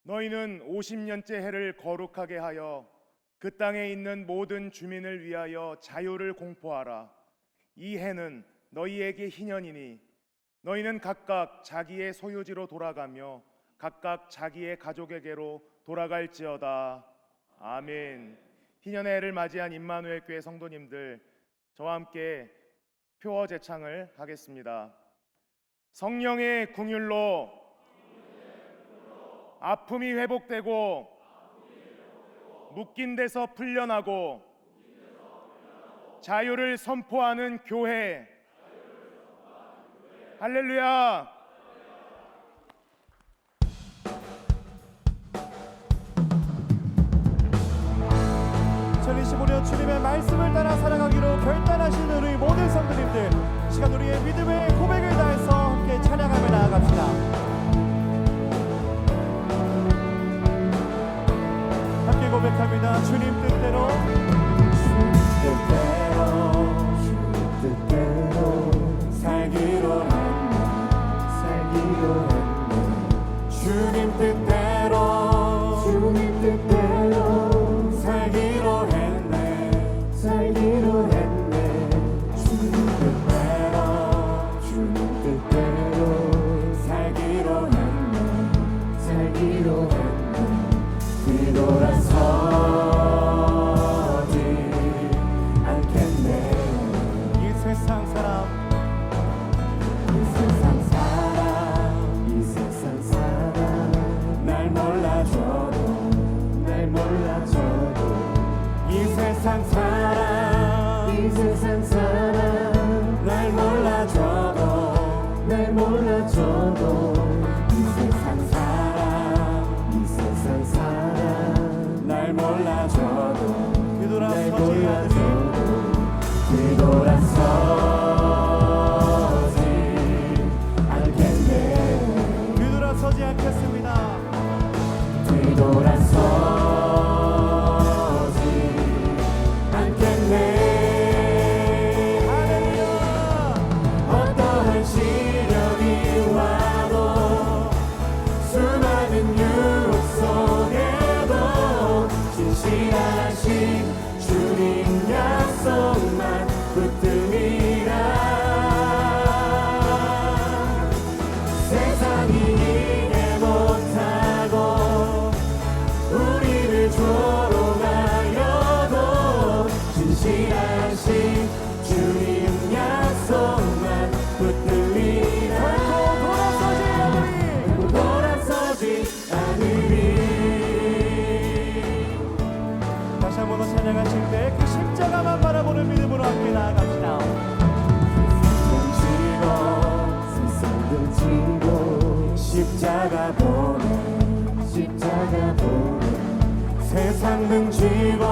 너희는 50년째 해를 거룩하게 하여 그 땅에 있는 모든 주민을 위하여 자유를 공포하라. 이 해는 너희에게 희년이니 너희는 각각 자기의 소유지로 돌아가며 각각 자기의 가족에게로 돌아갈지어다. 아멘. 희년의 해를 맞이한 임마누엘 교회 성도님들, 저와 함께 표어 제창을 하겠습니다. 성령의 궁율로 아픔이 회복되고 묶인 데서 풀려나고 자유를 선포하는 교회. 할렐루야. 2025년 주님의 말씀을 따라 살아가기로 결단하신 우리 모든 성도님들, 시간 우리의 믿음의 고백을 다해서 함께 찬양하며 나아갑시다. 함께 고백합니다. 주님 뜻대로, 주님 뜻대로 살기로 했네. 주님 뜻대로, 주님 뜻대로 살기로 했네. 주님 뜻대로, 주님 뜻대로 살기로 했네. 뒤돌아서지 않겠네. 이 세상 사람, 날 몰라줘도 이 세상 사람, 날 몰라줘도 이 세상 사람, 날 몰라줘도 뒤돌아서지 않겠네. 뒤돌아서지 않겠습니다. 뒤돌아서지 않겠네. 할렐루야. 어떠한 시련이 와도 수많은 유혹 속에도 진실하신 주님 약속만 붙들리라. 세상이 이해 못하고 우리를 조롱하여도 진실하신 주님 약속만 붙들리라. 결코 돌아서지 않으리. 다시 한 번 더 찬양하실 때 그 십자가만 바라보는 믿음으로 함께 나아갑시다. 세상을 지고 십자가 보내. 세상 등 지고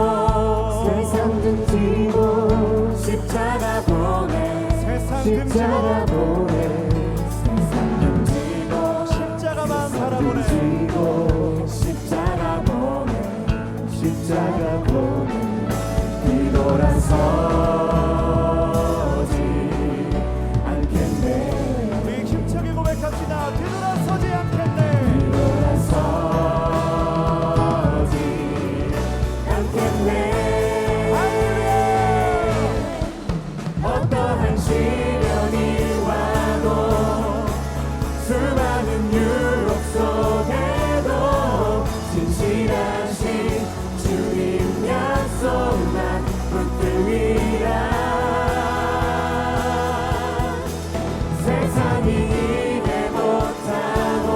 십자가 보내. 세상 등 지고 십자가만 바라보내. 십자가 보내. 뒤돌아서지 않겠네. 우리 힘차게 고백합시다. 뒤돌아서지 않겠네. 어떠한 시련이 와도 수많은 유혹 속에도 진실하신 주님 약속만 붙들리라. 세상이 이해 못하고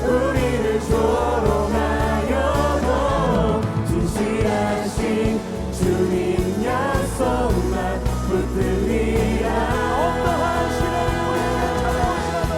우리를 조롱하여도 진실하신 주님 약속만 붙들리라. 어떠한 시련이 우리를 찾아오시라도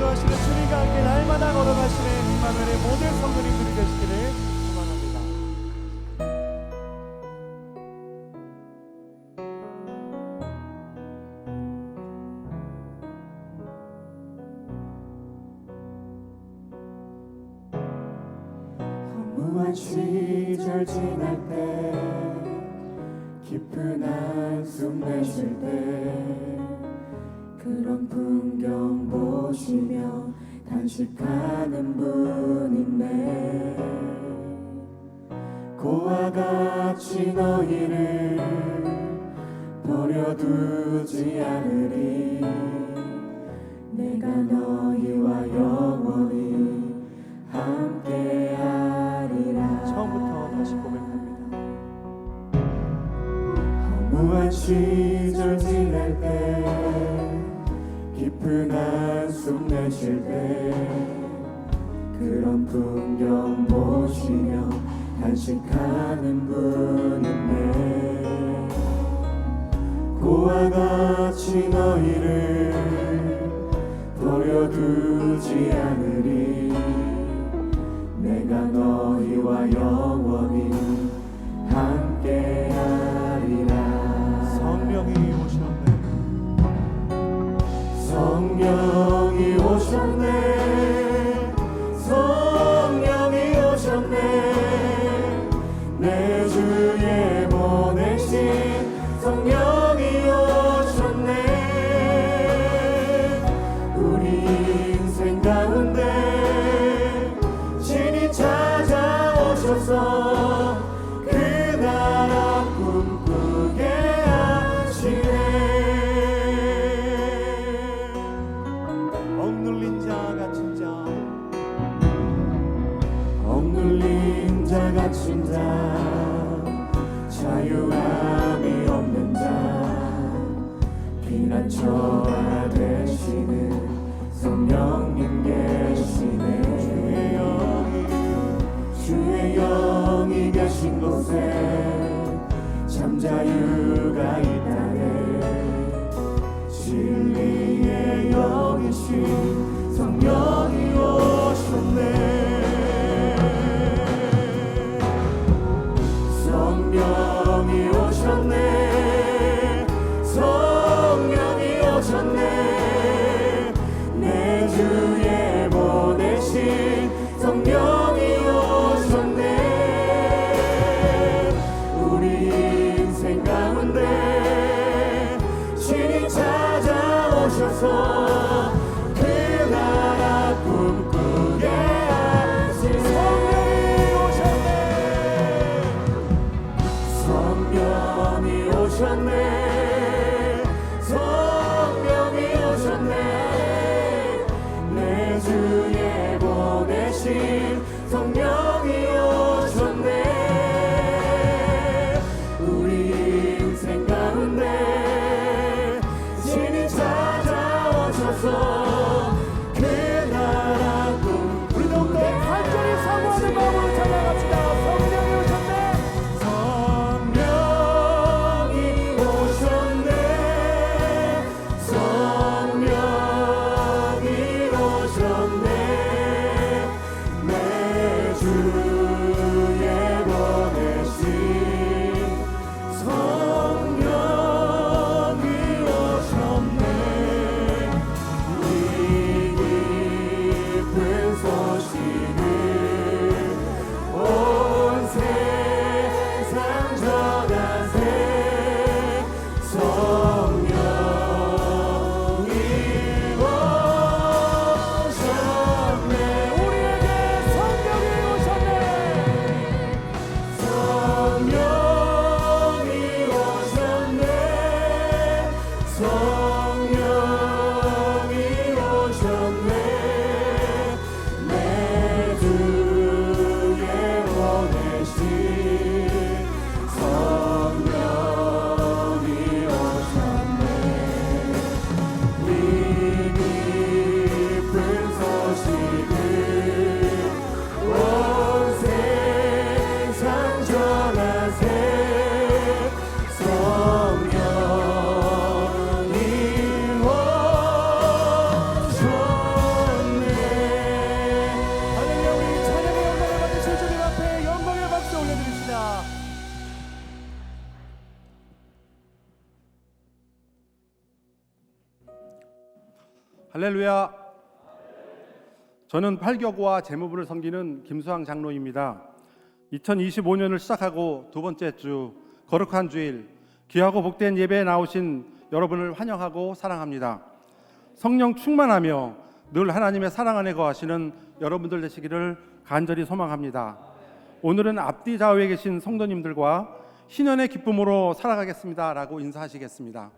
인도하시는 주님과 함께 날마다 걸어가시는 임마누엘의 모든 성도님들이 되시기를 소망합니다. 허무한 시절 지날 때 깊은 한숨 내쉴 때 그런 풍경 보시며 단식하는 분 있네. 고와 같이 너희를 버려두지 않으리. 내가 너희와 영원히 함께하리라. 처음부터 다시 고백합니다. 허무한 시절 지낼 때 깊은 한숨 내쉴 때 그런 풍경 보시며 단식하는 분 있네. 고와 같이 너희를 버려두지 않으리. 내가 너희와 영원히 함께하리라. 성령이 오셨네. 성령이 오셨네. 성령이 오셨네. 내 주에 보내신 성령이 오셨네. 우리 인생 가운데 신이 찾아오셔서 그 나라 꿈꾸게 하시네. 억눌린 자 갇힌 자 억눌린 자 갇힌 자 자유함이 없는 자 피난처가 되시는 성령님 계시네. 주의 영이 계신 곳에 참 자유가 있다네. 진리의 영이신 성령이 오셨네. 성령이 오셨네. 성령이 오셨네. 내 주에 보내신 성령이 오셨네. 우리 인생 가운데 신이 찾아오셔서 그 나라 꿈꾸게 하신 성령이 오셨네. 성령이 오셨네. 성령이 오셨네. 내 할렐루야. 저는 팔교구와 재무부를 섬기는 김수항 장로입니다. 2025년을 시작하고 두 번째 주 거룩한 주일, 귀하고 복된 예배에 나오신 여러분을 환영하고 사랑합니다. 성령 충만하며 늘 하나님의 사랑 안에 거하시는 여러분들 되시기를 간절히 소망합니다. 오늘은 앞뒤 좌우에 계신 성도님들과 신년의 기쁨으로 살아가겠습니다 라고 인사하시겠습니다.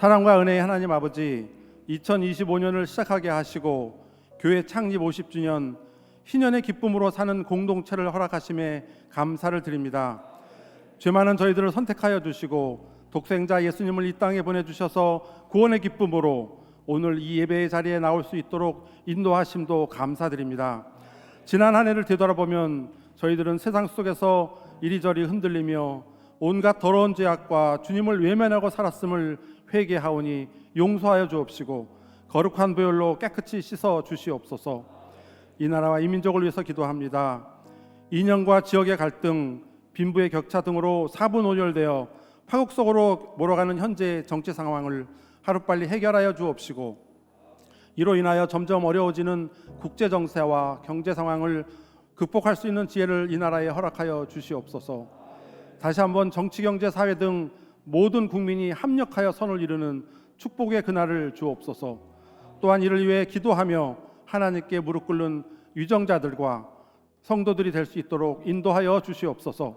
사랑과 은혜의 하나님 아버지, 2025년을 시작하게 하시고 교회 창립 50주년 신년의 기쁨으로 사는 공동체를 허락하심에 감사를 드립니다. 죄 많은 저희들을 선택하여 주시고 독생자 예수님을 이 땅에 보내주셔서 구원의 기쁨으로 오늘 이 예배의 자리에 나올 수 있도록 인도하심도 감사드립니다. 지난 한 해를 되돌아보면 저희들은 세상 속에서 이리저리 흔들리며 온갖 더러운 죄악과 주님을 외면하고 살았음을 회개하오니 용서하여 주옵시고 거룩한 보혈로 깨끗이 씻어 주시옵소서. 이 나라와 이 민족을 위해서 기도합니다. 이념과 지역의 갈등, 빈부의 격차 등으로 사분오열되어 파국 속으로 몰아가는 현재 정치 상황을 하루빨리 해결하여 주옵시고 이로 인하여 점점 어려워지는 국제 정세와 경제 상황을 극복할 수 있는 지혜를 이 나라에 허락하여 주시옵소서. 다시 한번 정치, 경제, 사회 등 모든 국민이 합력하여 선을 이루는 축복의 그날을 주옵소서. 또한 이를 위해 기도하며 하나님께 무릎 꿇는 유정자들과 성도들이 될 수 있도록 인도하여 주시옵소서.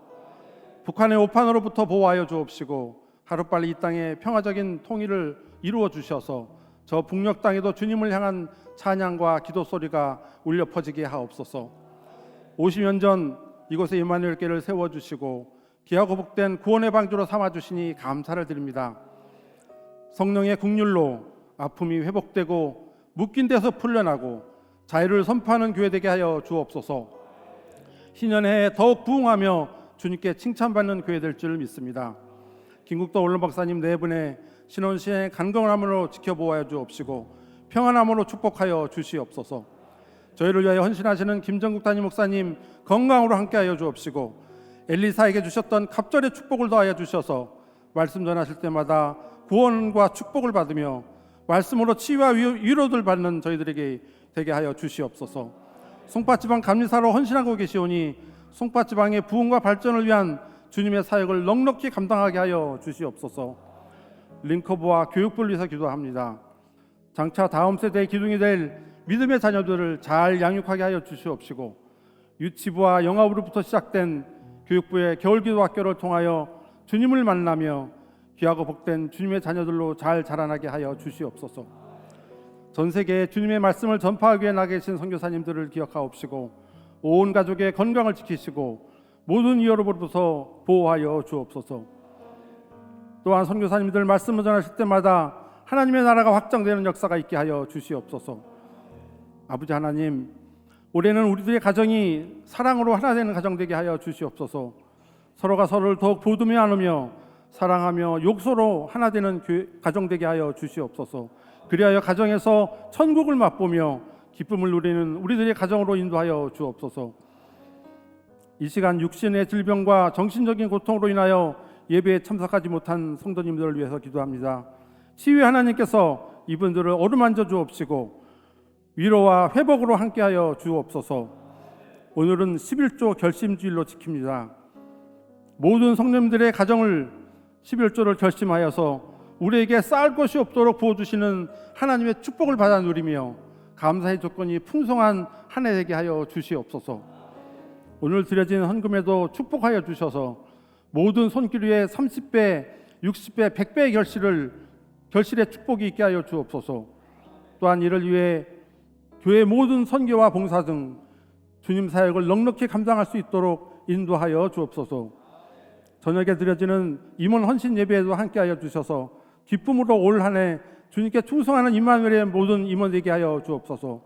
북한의 오판으로부터 보호하여 주옵시고 하루빨리 이 땅에 평화적인 통일을 이루어 주셔서 저 북녘 땅에도 주님을 향한 찬양과 기도 소리가 울려 퍼지게 하옵소서. 50년 전 이곳에 임마누엘교회를 세워주시고 귀하고 복된 구원의 방주로 삼아주시니 감사를 드립니다. 성령의 국률로 아픔이 회복되고 묶인 데서 풀려나고 자유를 선포하는 교회 되게 하여 주옵소서. 신년회에 더욱 부흥하며 주님께 칭찬받는 교회 될 줄 믿습니다. 김국도 원로 박사님 네 분의 신혼시행의 간건함으로 지켜보아 주옵시고 평안함으로 축복하여 주시옵소서. 저희를 위하여 헌신하시는 김정국 담임 목사님 건강으로 함께하여 주옵시고 엘리사에게 주셨던 갑절의 축복을 더하여 주셔서 말씀 전하실 때마다 구원과 축복을 받으며 말씀으로 치유와 위로를 받는 저희들에게 되게 하여 주시옵소서. 송파지방 감리사로 헌신하고 계시오니 송파지방의 부흥과 발전을 위한 주님의 사역을 넉넉히 감당하게 하여 주시옵소서. 링커브와 교육부를 위해서 기도합니다. 장차 다음 세대의 기둥이 될 믿음의 자녀들을 잘 양육하게 하여 주시옵시고 유치부와 영아부로부터 시작된 교육부의 겨울기도학교를 통하여 주님을 만나며 귀하고 복된 주님의 자녀들로 잘 자라나게 하여 주시옵소서. 전 세계에 주님의 말씀을 전파하기 위해 나 계신 선교사님들을 기억하옵시고 온 가족의 건강을 지키시고 모든 위협으로부터 보호하여 주옵소서. 또한 선교사님들 말씀을 전하실 때마다 하나님의 나라가 확장되는 역사가 있게 하여 주시옵소서. 아버지 하나님, 올해는 우리들의 가정이 사랑으로 하나 되는 가정 되게 하여 주시옵소서. 서로가 서로를 더욱 보듬며 안으며 사랑하며 욕서로 하나 되는 가정 되게 하여 주시옵소서. 그리하여 가정에서 천국을 맛보며 기쁨을 누리는 우리들의 가정으로 인도하여 주옵소서. 이 시간 육신의 질병과 정신적인 고통으로 인하여 예배에 참석하지 못한 성도님들을 위해서 기도합니다. 치유의 하나님께서 이분들을 어루만져 주옵시고 위로와 회복으로 함께하여 주옵소서. 오늘은 11조 결심주일로 지킵니다. 모든 성도님들의 가정을 11조를 결심하여서 우리에게 쌓을 것이 없도록 부어주시는 하나님의 축복을 받아 누리며 감사의 조건이 풍성한 한 해 되게 하여 주시옵소서. 오늘 드려진 헌금에도 축복하여 주셔서 모든 손길 위에 30배, 60배, 100배의 결실의 축복이 있게 하여 주옵소서. 또한 이를 위해 교회 모든 선교와 봉사 등 주님 사역을 넉넉히 감당할 수 있도록 인도하여 주옵소서. 저녁에 드려지는 임원 헌신 예배에도 함께하여 주셔서 기쁨으로 올 한 해 주님께 충성하는 임마누엘의 모든 임원 되게 하여 주옵소서.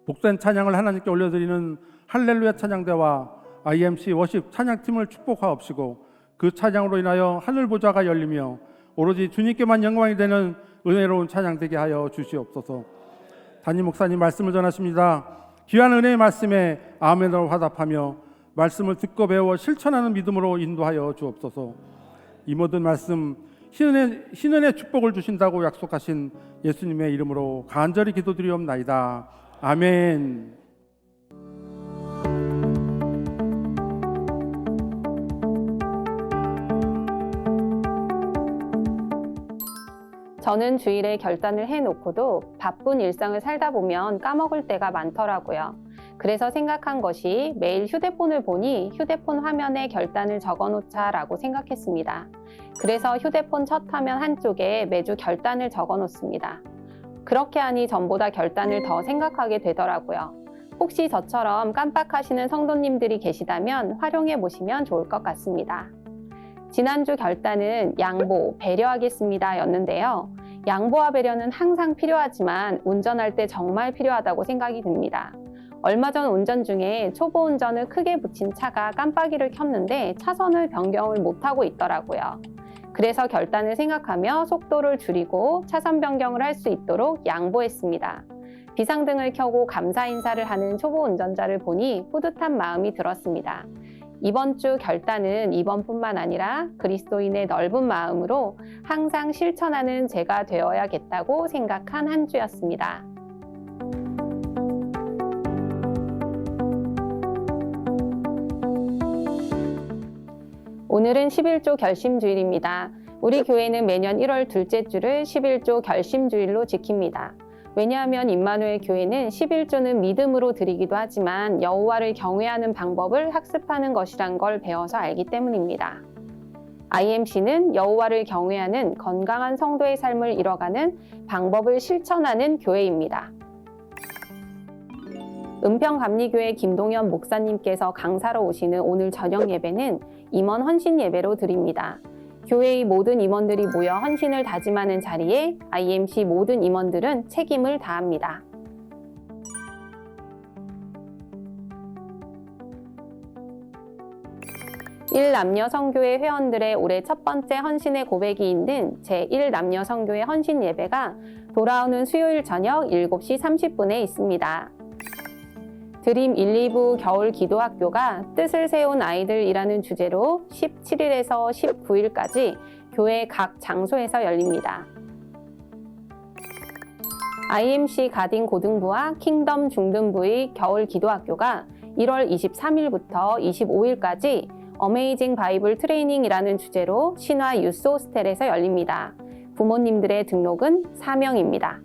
복된 찬양을 하나님께 올려드리는 할렐루야 찬양대와 IMC 워십 찬양팀을 축복하옵시고 그 찬양으로 인하여 하늘 보좌가 열리며 오로지 주님께만 영광이 되는 은혜로운 찬양 되게 하여 주시옵소서. 담임 목사님 말씀을 전하십니다. 귀한 은혜의 말씀에 아멘으로 화답하며 말씀을 듣고 배워 실천하는 믿음으로 인도하여 주옵소서. 이 모든 말씀 신은의 축복을 주신다고 약속하신 예수님의 이름으로 간절히 기도드리옵나이다. 아멘. 저는 주일에 결단을 해놓고도 바쁜 일상을 살다 보면 까먹을 때가 많더라고요. 그래서 생각한 것이 매일 휴대폰을 보니 휴대폰 화면에 결단을 적어놓자라고 생각했습니다. 그래서 휴대폰 첫 화면 한쪽에 매주 결단을 적어놓습니다. 그렇게 하니 전보다 결단을 더 생각하게 되더라고요. 혹시 저처럼 깜빡하시는 성도님들이 계시다면 활용해 보시면 좋을 것 같습니다. 지난주 결단은 양보, 배려하겠습니다 였는데요. 양보와 배려는 항상 필요하지만 운전할 때 정말 필요하다고 생각이 듭니다. 얼마 전 운전 중에 초보 운전을 크게 붙인 차가 깜빡이를 켰는데 차선을 변경을 못하고 있더라고요. 그래서 결단을 생각하며 속도를 줄이고 차선 변경을 할 수 있도록 양보했습니다. 비상등을 켜고 감사 인사를 하는 초보 운전자를 보니 뿌듯한 마음이 들었습니다. 이번 주 결단은 이번뿐만 아니라 그리스도인의 넓은 마음으로 항상 실천하는 제가 되어야겠다고 생각한 한 주였습니다. 오늘은 11조 결심주일입니다. 우리 교회는 매년 1월 둘째 주를 11조 결심주일로 지킵니다. 왜냐하면 임마누엘 교회는 11조는 믿음으로 드리기도 하지만 여호와를 경외하는 방법을 학습하는 것이란 걸 배워서 알기 때문입니다. IMC는 여호와를 경외하는 건강한 성도의 삶을 이뤄가는 방법을 실천하는 교회입니다. 은평감리교회 김동현 목사님께서 강사로 오시는 오늘 저녁 예배는 임원 헌신 예배로 드립니다. 교회의 모든 임원들이 모여 헌신을 다짐하는 자리에 IMC 모든 임원들은 책임을 다합니다. 일남녀 성교회 회원들의 올해 첫 번째 헌신의 고백이 있는 제1남녀 성교회 헌신 예배가 돌아오는 수요일 저녁 7시 30분에 있습니다. 드림 1, 2부 겨울 기도학교가 뜻을 세운 아이들이라는 주제로 17일에서 19일까지 교회 각 장소에서 열립니다. IMC 가딘 고등부와 킹덤 중등부의 겨울 기도학교가 1월 23일부터 25일까지 어메이징 바이블 트레이닝이라는 주제로 신화 유스 호스텔에서 열립니다. 부모님들의 등록은 4명입니다.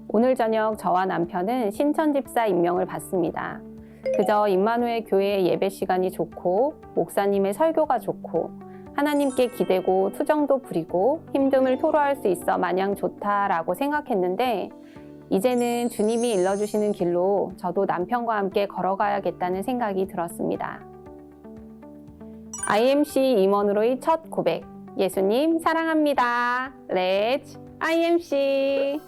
오늘 저녁 저와 남편은 신천 집사 임명을 받습니다. 그저 임마누엘 교회의 예배 시간이 좋고 목사님의 설교가 좋고 하나님께 기대고 투정도 부리고 힘듦을 토로할 수 있어 마냥 좋다라고 생각했는데 이제는 주님이 일러주시는 길로 저도 남편과 함께 걸어가야겠다는 생각이 들었습니다. IMC 임원으로의 첫 고백, 예수님 사랑합니다. Let's IMC.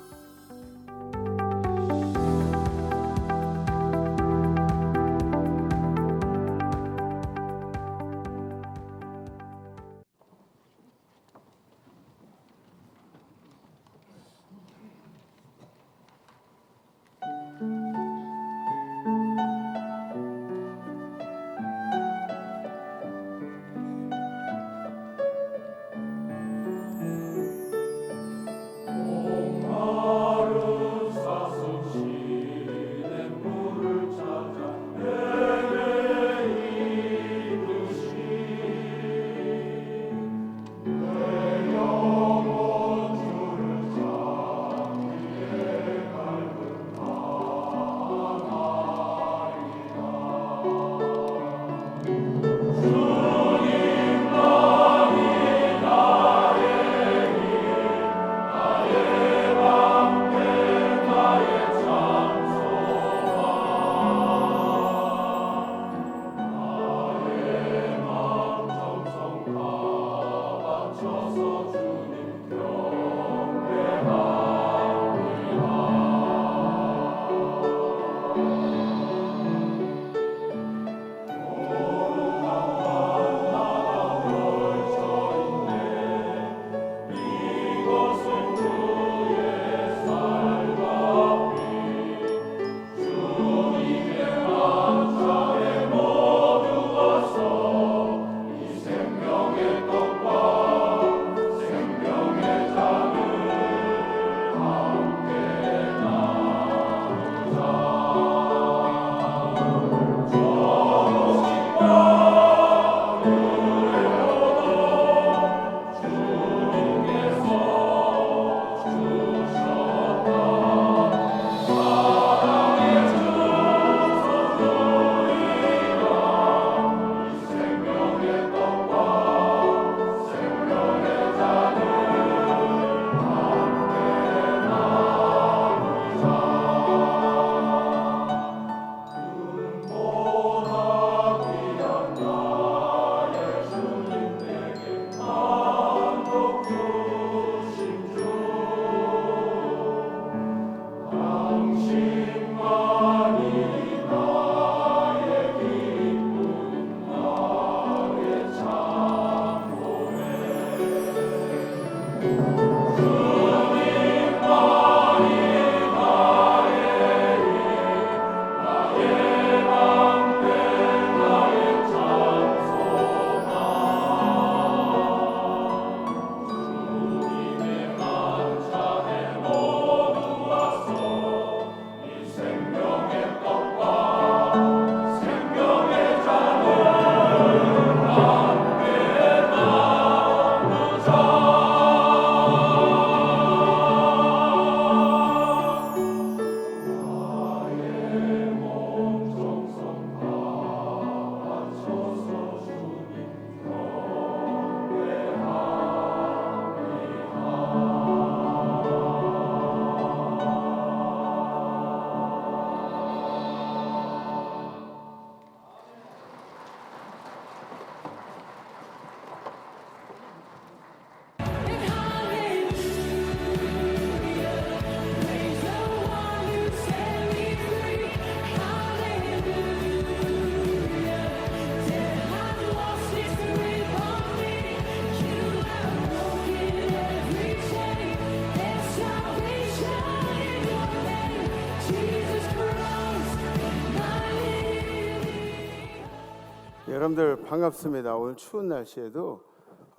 여러분들 반갑습니다. 오늘 추운 날씨에도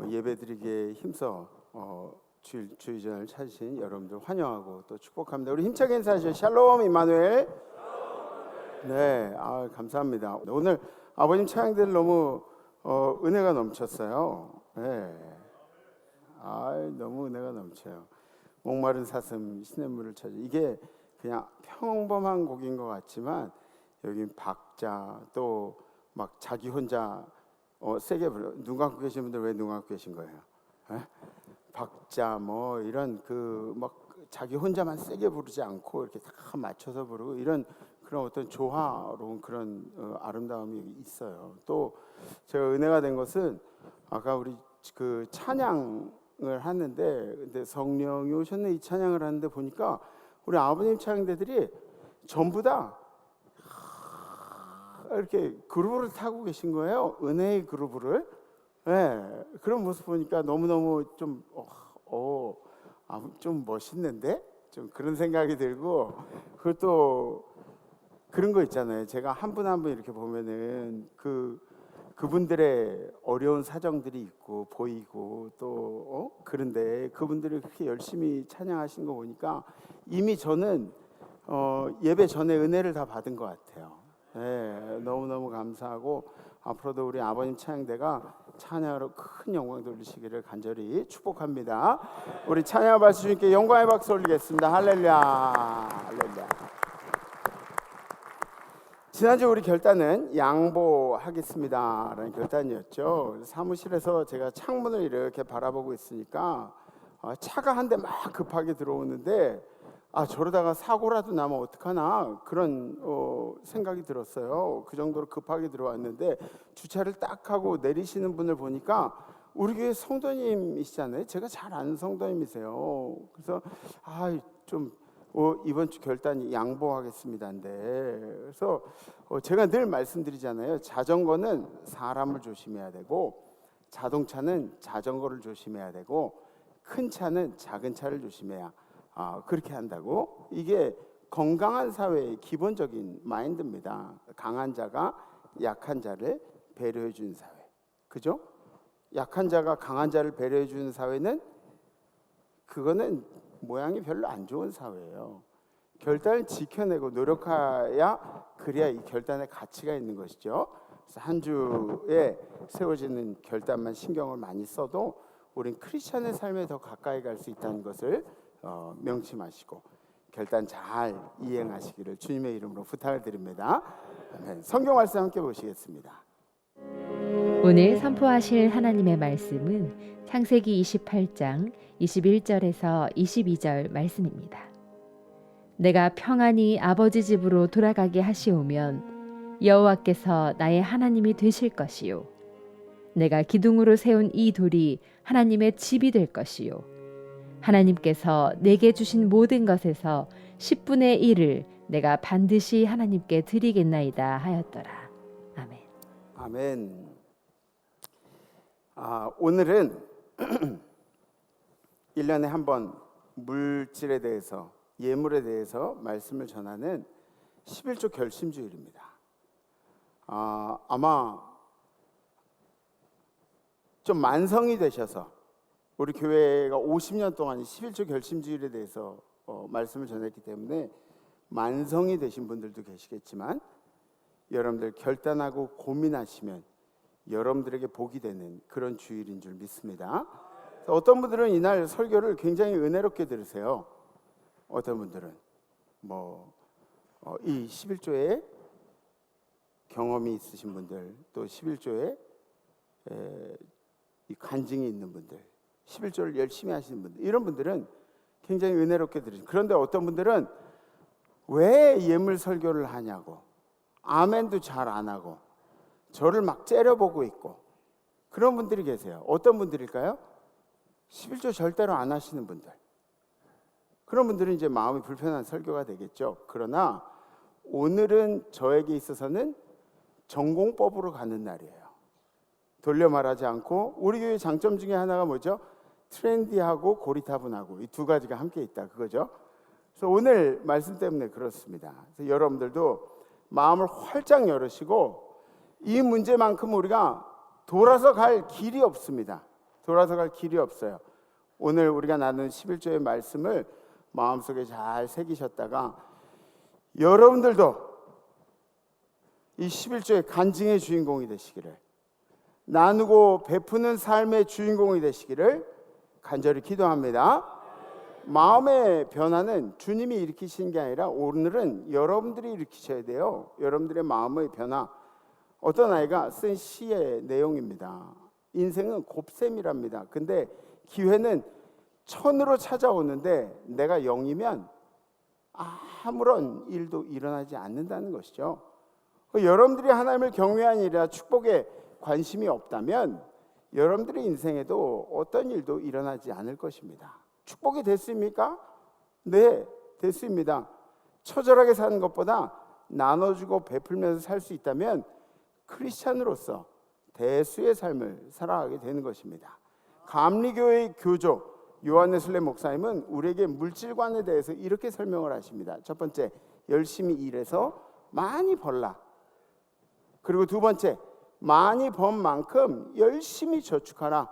예배드리기에 힘써 주의전을 찾으신 여러분들 환영하고 또 축복합니다. 우리 힘차게 인사하시죠. 샬롬 임마누엘. 네, 감사합니다. 오늘 아버님 찬양들 너무 은혜가 넘쳤어요. 네, 너무 은혜가 넘쳐요. 목마른 사슴 시냇물을 찾아. 이게 그냥 평범한 곡인 것 같지만 여기 박자 또 막 자기 혼자 세게 불러. 눈 감고 계신 분들 왜 눈 감고 계신 거예요? 에? 박자 뭐 이런 그 막 자기 혼자만 세게 부르지 않고 이렇게 다 맞춰서 부르고 이런 그런 어떤 조화로운 그런 아름다움이 있어요. 또 제가 은혜가 된 것은 아까 우리 그 찬양을 하는데 근데 성령이 오셨네 이 찬양을 하는데 보니까 우리 아버님 찬양대들이 전부 다 이렇게 그루브를 타고 계신 거예요. 은혜의 그루브를. 네, 그런 모습 보니까 너무너무 좀 좀 멋있는데 좀 그런 생각이 들고 그것도 그런 거 있잖아요. 제가 한 분 한 분 이렇게 보면은 그분들의 어려운 사정들이 있고 보이고 또 그런데 그분들이 그렇게 열심히 찬양하신 거 보니까 이미 저는 예배 전에 은혜를 다 받은 것 같아요. 네, 너무너무 감사하고 앞으로도 우리 아버님 찬양대가 찬양으로 큰 영광 돌리시기를 간절히 축복합니다. 우리 찬양 박수 주님께 영광의 박수 올리겠습니다. 할렐루야, 할렐루야. 지난주 우리 결단은 양보하겠습니다라는 결단이었죠. 사무실에서 제가 창문을 이렇게 바라보고 있으니까 차가 한 대 막 급하게 들어오는데 저러다가 사고라도 나면 어떡하나 그런 생각이 들었어요. 그 정도로 급하게 들어왔는데 주차를 딱 하고 내리시는 분을 보니까 우리 교회 성도님이시잖아요. 제가 잘 아는 성도님이세요. 그래서 좀 이번 주 결단이 양보하겠습니다인데 그래서 제가 늘 말씀드리잖아요. 자전거는 사람을 조심해야 되고 자동차는 자전거를 조심해야 되고 큰 차는 작은 차를 조심해야 그렇게 한다고. 이게 건강한 사회의 기본적인 마인드입니다. 강한 자가 약한 자를 배려해 주는 사회. 그죠? 약한 자가 강한 자를 배려해 주는 사회는 그거는 모양이 별로 안 좋은 사회예요. 결단을 지켜내고 노력해야 그래야 이 결단의 가치가 있는 것이죠. 그래서 한 주에 세워지는 결단만 신경을 많이 써도 우린 크리스천의 삶에 더 가까이 갈 수 있다는 것을 명심하시고 결단 잘 이행하시기를 주님의 이름으로 부탁을 드립니다. 성경 말씀 함께 보시겠습니다. 오늘 선포하실 하나님의 말씀은 창세기 28장 21절에서 22절 말씀입니다. 내가 평안히 아버지 집으로 돌아가게 하시오면 여호와께서 나의 하나님이 되실 것이요 내가 기둥으로 세운 이 돌이 하나님의 집이 될 것이요 하나님께서 내게 주신 모든 것에서 10분의 1을 내가 반드시 하나님께 드리겠나이다 하였더라. 아멘. 아멘. 오늘은 1년에 한 번 물질에 대해서, 예물에 대해서 말씀을 전하는 11조 결심주일입니다. 아마 좀 만성이 되셔서 우리 교회가 50년 동안 11조 결심주일에 대해서 말씀을 전했기 때문에 만성이 되신 분들도 계시겠지만, 여러분들 결단하고 고민하시면 여러분들에게 복이 되는 그런 주일인 줄 믿습니다. 어떤 분들은 이날 설교를 굉장히 은혜롭게 들으세요. 어떤 분들은 이 11조에 경험이 있으신 분들, 또 11조에 이 간증이 있는 분들, 11조를 열심히 하시는 분들, 이런 분들은 굉장히 은혜롭게 들으시죠. 그런데 어떤 분들은 왜 예물 설교를 하냐고, 아멘도 잘 안 하고 저를 막 째려보고 있고, 그런 분들이 계세요. 어떤 분들일까요? 11조 절대로 안 하시는 분들. 그런 분들은 이제 마음이 불편한 설교가 되겠죠. 그러나 오늘은 저에게 있어서는 전공법으로 가는 날이에요. 돌려 말하지 않고, 우리 교회 장점 중에 하나가 뭐죠? 트렌디하고 고리타분하고 이 두 가지가 함께 있다, 그거죠. 그래서 오늘 말씀 때문에 그렇습니다. 그래서 여러분들도 마음을 활짝 열으시고, 이 문제만큼 우리가 돌아서 갈 길이 없습니다. 돌아서 갈 길이 없어요. 오늘 우리가 나눈 11조의 말씀을 마음속에 잘 새기셨다가, 여러분들도 이 11조의 간증의 주인공이 되시기를, 나누고 베푸는 삶의 주인공이 되시기를 간절히 기도합니다. 마음의 변화는 주님이 일으키신 게 아니라 오늘은 여러분들이 일으키셔야 돼요. 여러분들의 마음의 변화. 어떤 아이가 쓴 시의 내용입니다. 인생은 곱셈이랍니다. 근데 기회는 천으로 찾아오는데 내가 0이면 아무런 일도 일어나지 않는다는 것이죠. 여러분들이 하나님을 경외한 일이라 축복에 관심이 없다면 여러분들의 인생에도 어떤 일도 일어나지 않을 것입니다. 축복이 됐습니까? 네, 됐습니다. 처절하게 사는 것보다 나눠주고 베풀면서 살 수 있다면 크리스찬으로서 대수의 삶을 살아가게 되는 것입니다. 감리교회의 교조 요한네슬레 목사님은 우리에게 물질관에 대해서 이렇게 설명을 하십니다. 첫 번째, 열심히 일해서 많이 벌라. 그리고 두 번째, 많이 번 만큼 열심히 저축하라.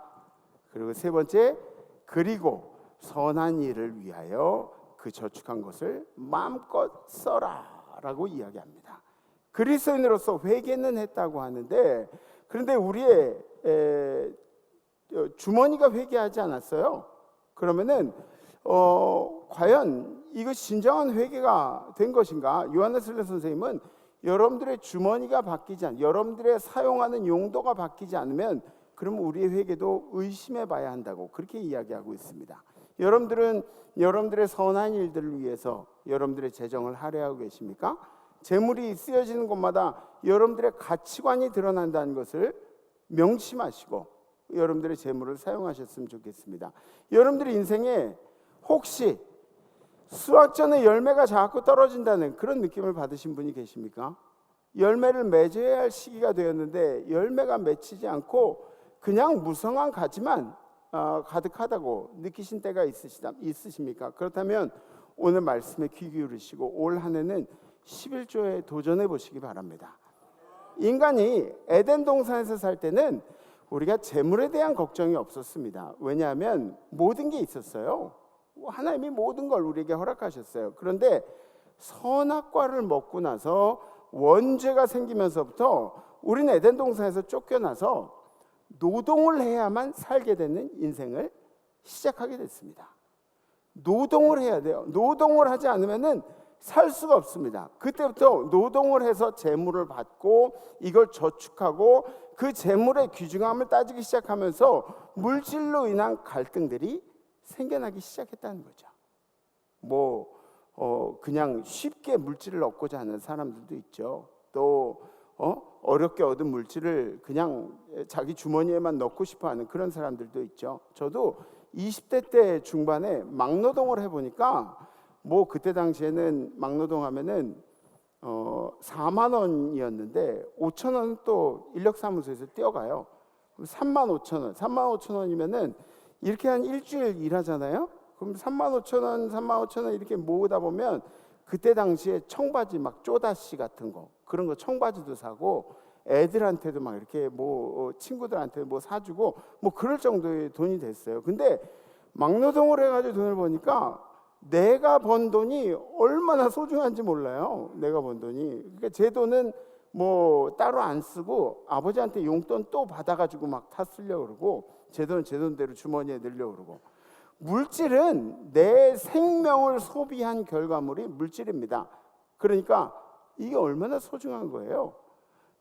그리고 세 번째, 그리고 선한 일을 위하여 그 저축한 것을 마음껏 써라 라고 이야기합니다. 그리스도인으로서 회개는 했다고 하는데, 그런데 우리의 주머니가 회개하지 않았어요. 그러면은 과연 이것이 진정한 회개가 된 것인가? 요한네슬레 선생님은 여러분들의 주머니가 바뀌지 않으면, 여러분들의 사용하는 용도가 바뀌지 않으면 그러면 우리의 회개도 의심해 봐야 한다고 그렇게 이야기하고 있습니다. 여러분들은 여러분들의 선한 일들을 위해서 여러분들의 재정을 할애하고 계십니까? 재물이 쓰여지는 곳마다 여러분들의 가치관이 드러난다는 것을 명심하시고 여러분들의 재물을 사용하셨으면 좋겠습니다. 여러분들의 인생에 혹시 수확전의 열매가 자꾸 떨어진다는 그런 느낌을 받으신 분이 계십니까? 열매를 맺어야 할 시기가 되었는데 열매가 맺히지 않고 그냥 무성한 가지만 가득하다고 느끼신 때가 있으십니까? 그렇다면 오늘 말씀에 귀 기울이시고 올 한 해는 11조에 도전해 보시기 바랍니다. 인간이 에덴 동산에서 살 때는 우리가 재물에 대한 걱정이 없었습니다. 왜냐하면 모든 게 있었어요. 하나님이 모든 걸 우리에게 허락하셨어요. 그런데 선악과를 먹고 나서 원죄가 생기면서부터 우리는 에덴 동산에서 쫓겨나서 노동을 해야만 살게 되는 인생을 시작하게 됐습니다. 노동을 해야 돼요. 노동을 하지 않으면은 살 수가 없습니다. 그때부터 노동을 해서 재물을 받고 이걸 저축하고 그 재물의 귀중함을 따지기 시작하면서 물질로 인한 갈등들이 생겨나기 시작했다는 거죠. 그냥 쉽게 물질을 얻고자 하는 사람들도 있죠. 또 어렵게 얻은 물질을 그냥 자기 주머니에만 넣고 싶어하는 그런 사람들도 있죠. 저도 20대 때 중반에 막노동을 해보니까 그때 당시에는 막노동하면은 4만 원이었는데 5천 원 또 인력사무소에서 떼어가요. 3만 5천 원. 3만 5천 원이면은 이렇게 한 일주일 일하잖아요. 그럼 35,000원, 35,000원 이렇게 모으다 보면 그때 당시에 청바지 막 쪼다씨 같은 거 그런 거 청바지도 사고 애들한테도 막 이렇게 뭐 친구들한테 뭐 사주고 뭐 그럴 정도의 돈이 됐어요. 근데 막노동을 해가지고 돈을 버니까 내가 번 돈이 얼마나 소중한지 몰라요. 내가 번 돈이. 그러니까 제 돈은 뭐 따로 안 쓰고 아버지한테 용돈 또 받아가지고 막 다 쓰려고 그러고 제 돈은 제 돈대로 주머니에 넣으려고 그러고. 물질은 내 생명을 소비한 결과물이 물질입니다. 그러니까 이게 얼마나 소중한 거예요.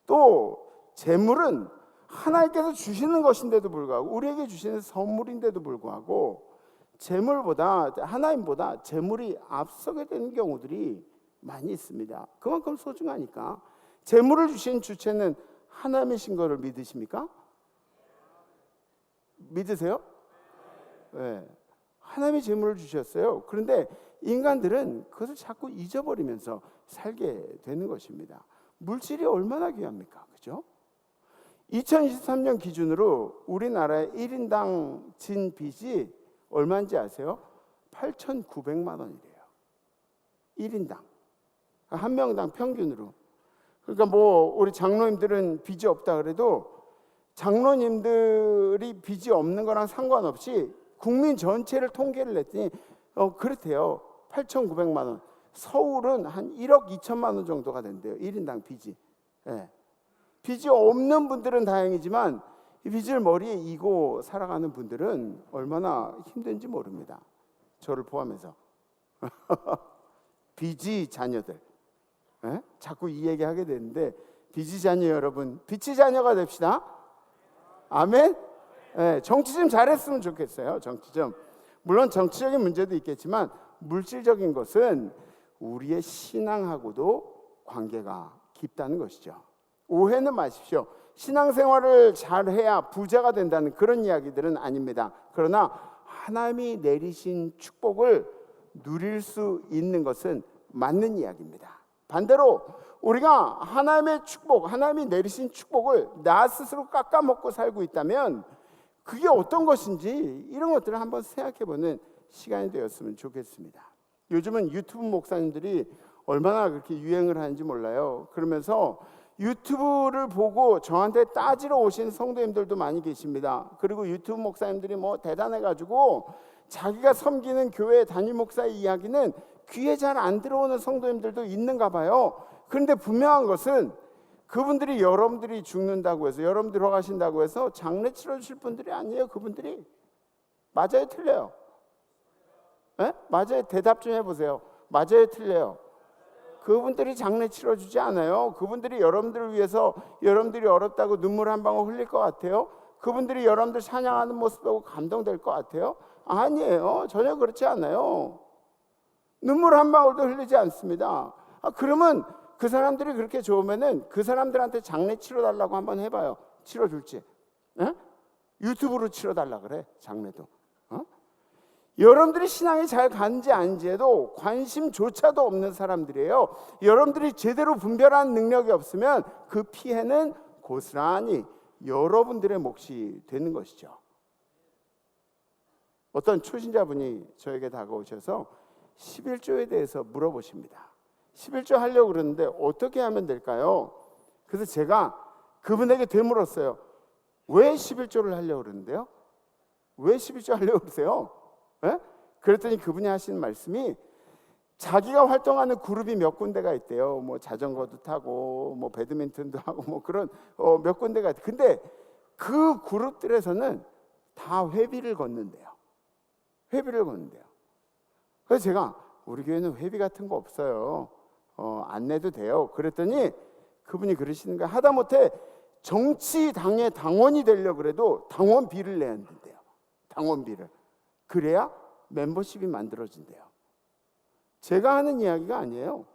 또 재물은 하나님께서 주시는 것인데도 불구하고 우리에게 주시는 선물인데도 불구하고 재물보다 하나님보다 재물이 앞서게 되는 경우들이 많이 있습니다. 그만큼 소중하니까. 재물을 주신 주체는 하나님이신 것을 믿으십니까? 믿으세요? 네. 하나님이 재물을 주셨어요. 그런데 인간들은 그것을 자꾸 잊어버리면서 살게 되는 것입니다. 물질이 얼마나 귀합니까? 그죠? 2023년 기준으로 우리나라의 1인당 진 빚이 얼마인지 아세요? 8,900만 원이래요. 1인당. 한 명당 평균으로. 그러니까 뭐 우리 장로님들은 빚이 없다 그래도 장로님들이 빚이 없는 거랑 상관없이 국민 전체를 통계를 냈더니 그렇대요. 8,900만 원. 서울은 한 1억 2천만 원 정도가 된대요. 1인당 빚이. 네. 빚이 없는 분들은 다행이지만 이 빚을 머리에 이고 살아가는 분들은 얼마나 힘든지 모릅니다. 저를 포함해서. 빚이 자녀들. 네? 자꾸 이 얘기하게 되는데 빚이 자녀 여러분, 빚이 자녀가 됩시다. 아멘. 네, 정치 좀 잘했으면 좋겠어요. 정치 좀. 물론 정치적인 문제도 있겠지만 물질적인 것은 우리의 신앙하고도 관계가 깊다는 것이죠. 오해는 마십시오. 신앙생활을 잘해야 부자가 된다는 그런 이야기들은 아닙니다. 그러나 하나님이 내리신 축복을 누릴 수 있는 것은 맞는 이야기입니다. 반대로 우리가 하나님의 축복, 하나님이 내리신 축복을 나 스스로 깎아먹고 살고 있다면 그게 어떤 것인지 이런 것들을 한번 생각해보는 시간이 되었으면 좋겠습니다. 요즘은 유튜브 목사님들이 얼마나 그렇게 유행을 하는지 몰라요. 그러면서 유튜브를 보고 저한테 따지러 오신 성도님들도 많이 계십니다. 그리고 유튜브 목사님들이 뭐 대단해가지고 자기가 섬기는 교회 담임 목사의 이야기는 귀에 잘 안 들어오는 성도님들도 있는가 봐요. 그런데 분명한 것은 그분들이 여러분들이 죽는다고 해서 여러분 들어가신다고 해서 장례 치러주실 분들이 아니에요. 그분들이. 맞아요? 틀려요? 네? 맞아요? 대답 좀 해보세요. 맞아요? 틀려요? 그분들이 장례 치러주지 않아요. 그분들이 여러분들을 위해서 여러분들이 어렵다고 눈물 한 방울 흘릴 것 같아요? 그분들이 여러분들 찬양하는 모습 보고 감동될 것 같아요? 아니에요. 전혀 그렇지 않아요. 눈물 한 방울도 흘리지 않습니다. 그러면 그 사람들이 그렇게 좋으면은 그 사람들한테 장례 치러달라고 한번 해봐요. 치러줄지. 에? 유튜브로 치러달라 그래. 장례도. 여러분들이 신앙이 잘 가는지 아닌지에도 관심조차도 없는 사람들이에요. 여러분들이 제대로 분별하는 능력이 없으면 그 피해는 고스란히 여러분들의 몫이 되는 것이죠. 어떤 초신자분이 저에게 다가오셔서 11조에 대해서 물어보십니다. 11조 하려고 그러는데 어떻게 하면 될까요? 그래서 제가 그분에게 되물었어요. 왜 11조를 하려고 그러는데요? 왜 11조 하려고 그러세요? 네? 그랬더니 그분이 하시는 말씀이 자기가 활동하는 그룹이 몇 군데가 있대요. 뭐 자전거도 타고 뭐 배드민턴도 하고 뭐 그런 몇 군데가 있대요. 근데 그 그룹들에서는 다 회비를 걷는데요. 회비를 걷는데요. 그래서 제가 우리 교회는 회비 같은 거 없어요. 안 내도 돼요. 그랬더니 그분이 그러시는 거예요. 하다못해 정치당의 당원이 되려고 그래도 당원비를 내야 된대요. 당원비를. 그래야 멤버십이 만들어진대요. 제가 하는 이야기가 아니에요.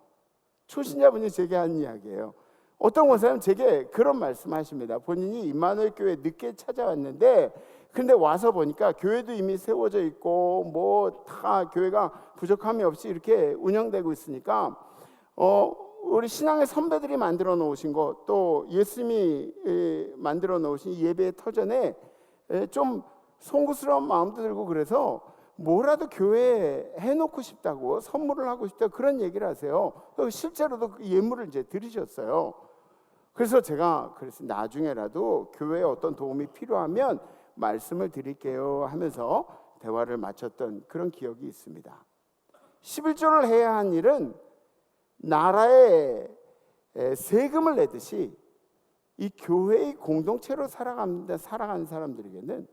초신자분이 제게 하는 이야기예요. 어떤 권사님 제게 그런 말씀하십니다. 본인이 임마누엘 교회 늦게 찾아왔는데 근데 와서 보니까 교회도 이미 세워져 있고 뭐 다 교회가 부족함이 없이 이렇게 운영되고 있으니까 우리 신앙의 선배들이 만들어 놓으신 거 또 예수님이 만들어 놓으신 예배의 터전에 좀 송구스러운 마음도 들고 그래서 뭐라도 교회에 해놓고 싶다고 선물을 하고 싶다 그런 얘기를 하세요. 실제로도 그 예물을 이제 드리셨어요. 그래서 제가 그래서 나중에라도 교회에 어떤 도움이 필요하면 말씀을 드릴게요 하면서 대화를 마쳤던 그런 기억이 있습니다. 11조를 해야 한 일은 나라에 세금을 내듯이 이 교회의 공동체로 살아가는 사람들에게는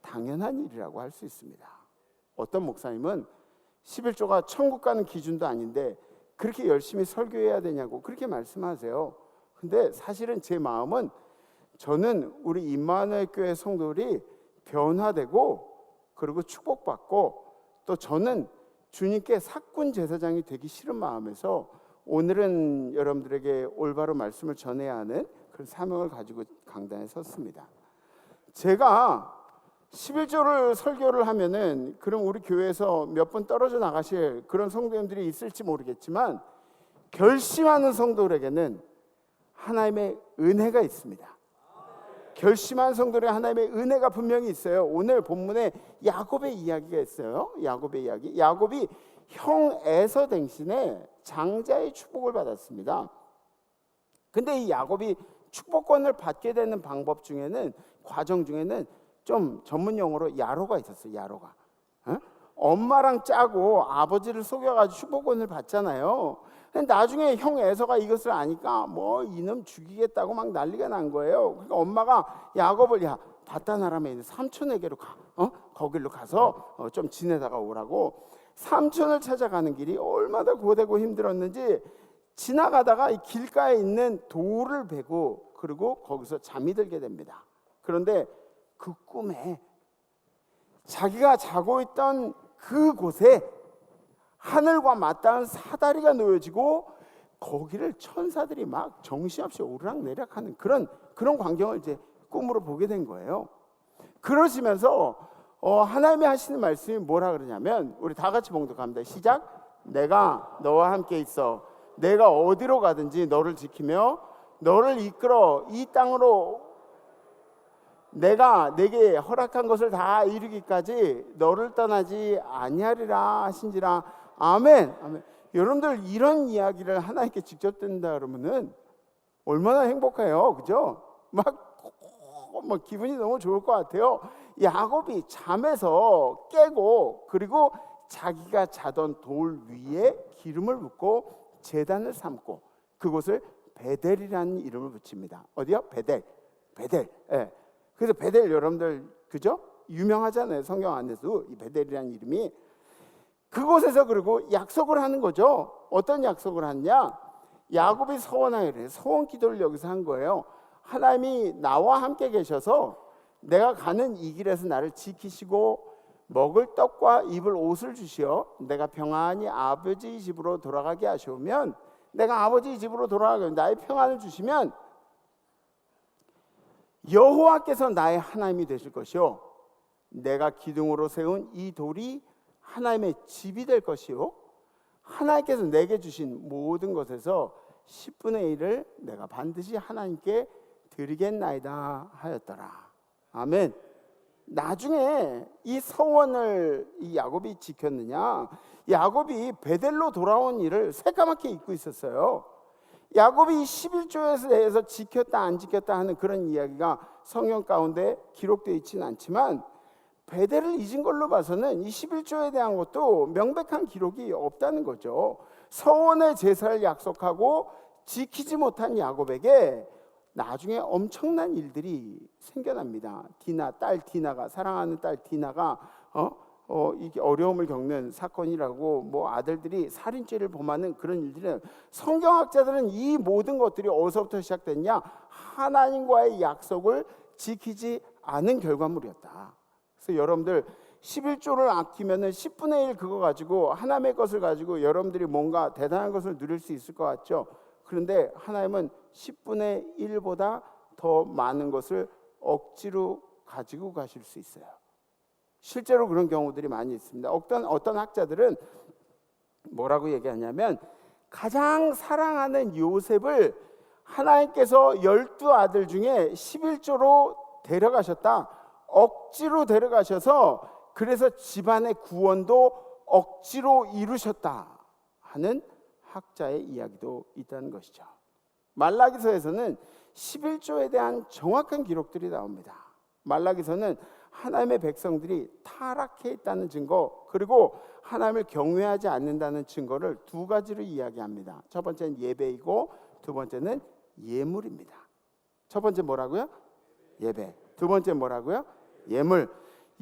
당연한 일이라고 할 수 있습니다. 어떤 목사님은 11조가 천국 가는 기준도 아닌데 그렇게 열심히 설교해야 되냐고 그렇게 말씀하세요. 근데 사실은 제 마음은 저는 우리 임마누엘 교회 성도들이 변화되고 그리고 축복받고 또 저는 주님께 사꾼 제사장이 되기 싫은 마음에서 오늘은 여러분들에게 올바로 말씀을 전해야 하는 그런 사명을 가지고 강단에 섰습니다. 제가 11조를 설교를 하면은 그럼 우리 교회에서 몇 분 떨어져 나가실 그런 성도님들이 있을지 모르겠지만 결심하는 성도들에게는 하나님의 은혜가 있습니다. 결심한 성도들의 하나님의 은혜가 분명히 있어요. 오늘 본문에 야곱의 이야기가 있어요. 야곱의 이야기. 야곱이 형 에서 대신에 장자의 축복을 받았습니다. 근데 이 야곱이 축복권을 받게 되는 방법 중에는 과정 중에는 좀 전문 용어로 야로가 있었어요. 야로가. 엄마랑 짜고 아버지를 속여가지고 축복권을 받잖아요. 근데 나중에 형 에서가 이것을 아니까 뭐 이놈 죽이겠다고 막 난리가 난 거예요. 그러니까 엄마가 야곱을 야 바다나람에 있는 삼촌에게로 가. 거길로 가서 좀 지내다가 오라고. 삼촌을 찾아가는 길이 얼마나 고되고 힘들었는지 지나가다가 이 길가에 있는 돌을 베고 그리고 거기서 잠이 들게 됩니다. 그런데 그 꿈에 자기가 자고 있던 그곳에 하늘과 맞닿은 사다리가 놓여지고 거기를 천사들이 막 정신없이 오르락내리락하는 그런 광경을 이제 꿈으로 보게 된 거예요. 그러시면서 하나님이 하시는 말씀이 뭐라 그러냐면 우리 다 같이 봉독합니다. 시작. 내가 너와 함께 있어. 내가 어디로 가든지 너를 지키며 너를 이끌어 이 땅으로 내가 내게 허락한 것을 다 이루기까지 너를 떠나지 아니하리라 하신지라. 아멘. 아멘. 여러분들 이런 이야기를 하나님께 직접 듣는다 그러면은 얼마나 행복해요, 그죠? 막 기분이 너무 좋을 것 같아요. 야곱이 잠에서 깨고 그리고 자기가 자던 돌 위에 기름을 붓고 제단을 삼고 그곳을 베델이라는 이름을 붙입니다. 어디요? 베델. 예. 그래서 베델 여러분들 그죠? 유명하잖아요. 성경 안에서 이 베델이라는 이름이. 그곳에서 그리고 약속을 하는 거죠. 어떤 약속을 하냐? 야곱이 서원하기를 서원 기도를 여기서 한 거예요. 하나님이 나와 함께 계셔서 내가 가는 이 길에서 나를 지키시고 먹을 떡과 입을 옷을 주시어 내가 평안히 아버지 집으로 돌아가게 하시오면 내가 아버지 집으로 돌아가게 나의 평안을 주시면 여호와께서 나의 하나님이 되실 것이요 내가 기둥으로 세운 이 돌이 하나님의 집이 될 것이요 하나님께서 내게 주신 모든 것에서 10분의 1을 내가 반드시 하나님께 드리겠나이다 하였더라. 아멘. 나중에 이 서원을 이 야곱이 지켰느냐? 야곱이 베델로 돌아온 일을 새까맣게 잊고 있었어요. 야곱이 11조에 대해서 지켰다 안 지켰다 하는 그런 이야기가 성경 가운데 기록되어 있지는 않지만 베델을 잊은 걸로 봐서는 이 11조에 대한 것도 명백한 기록이 없다는 거죠. 서원의 제사를 약속하고 지키지 못한 야곱에게 나중에 엄청난 일들이 생겨납니다. 딸 디나가 사랑하는 딸 디나가 이게 어려움을 겪는 사건이라고 뭐 아들들이 살인죄를 범하는 그런 일들은 성경학자들은 이 모든 것들이 어디서부터 시작됐냐? 하나님과의 약속을 지키지 않은 결과물이었다. 그래서 여러분들 11조를 아끼면은 10분의 1 그거 가지고 하나님의 것을 가지고 여러분들이 뭔가 대단한 것을 누릴 수 있을 것 같죠? 그런데 하나님은 10분의 1보다 더 많은 것을 억지로 가지고 가실 수 있어요. 실제로 그런 경우들이 많이 있습니다. 어떤 학자들은 뭐라고 얘기하냐면 가장 사랑하는 요셉을 하나님께서 12아들 중에 11조로 데려가셨다. 억지로 데려가셔서 그래서 집안의 구원도 억지로 이루셨다 하는 학자의 이야기도 있다는 것이죠. 말라기서에서는 11조에 대한 정확한 기록들이 나옵니다. 말라기서는 하나님의 백성들이 타락해 있다는 증거, 그리고 하나님을 경외하지 않는다는 증거를 두 가지로 이야기합니다. 첫 번째는 예배이고 두 번째는 예물입니다. 첫 번째 뭐라고요? 예배. 두 번째 뭐라고요? 예물.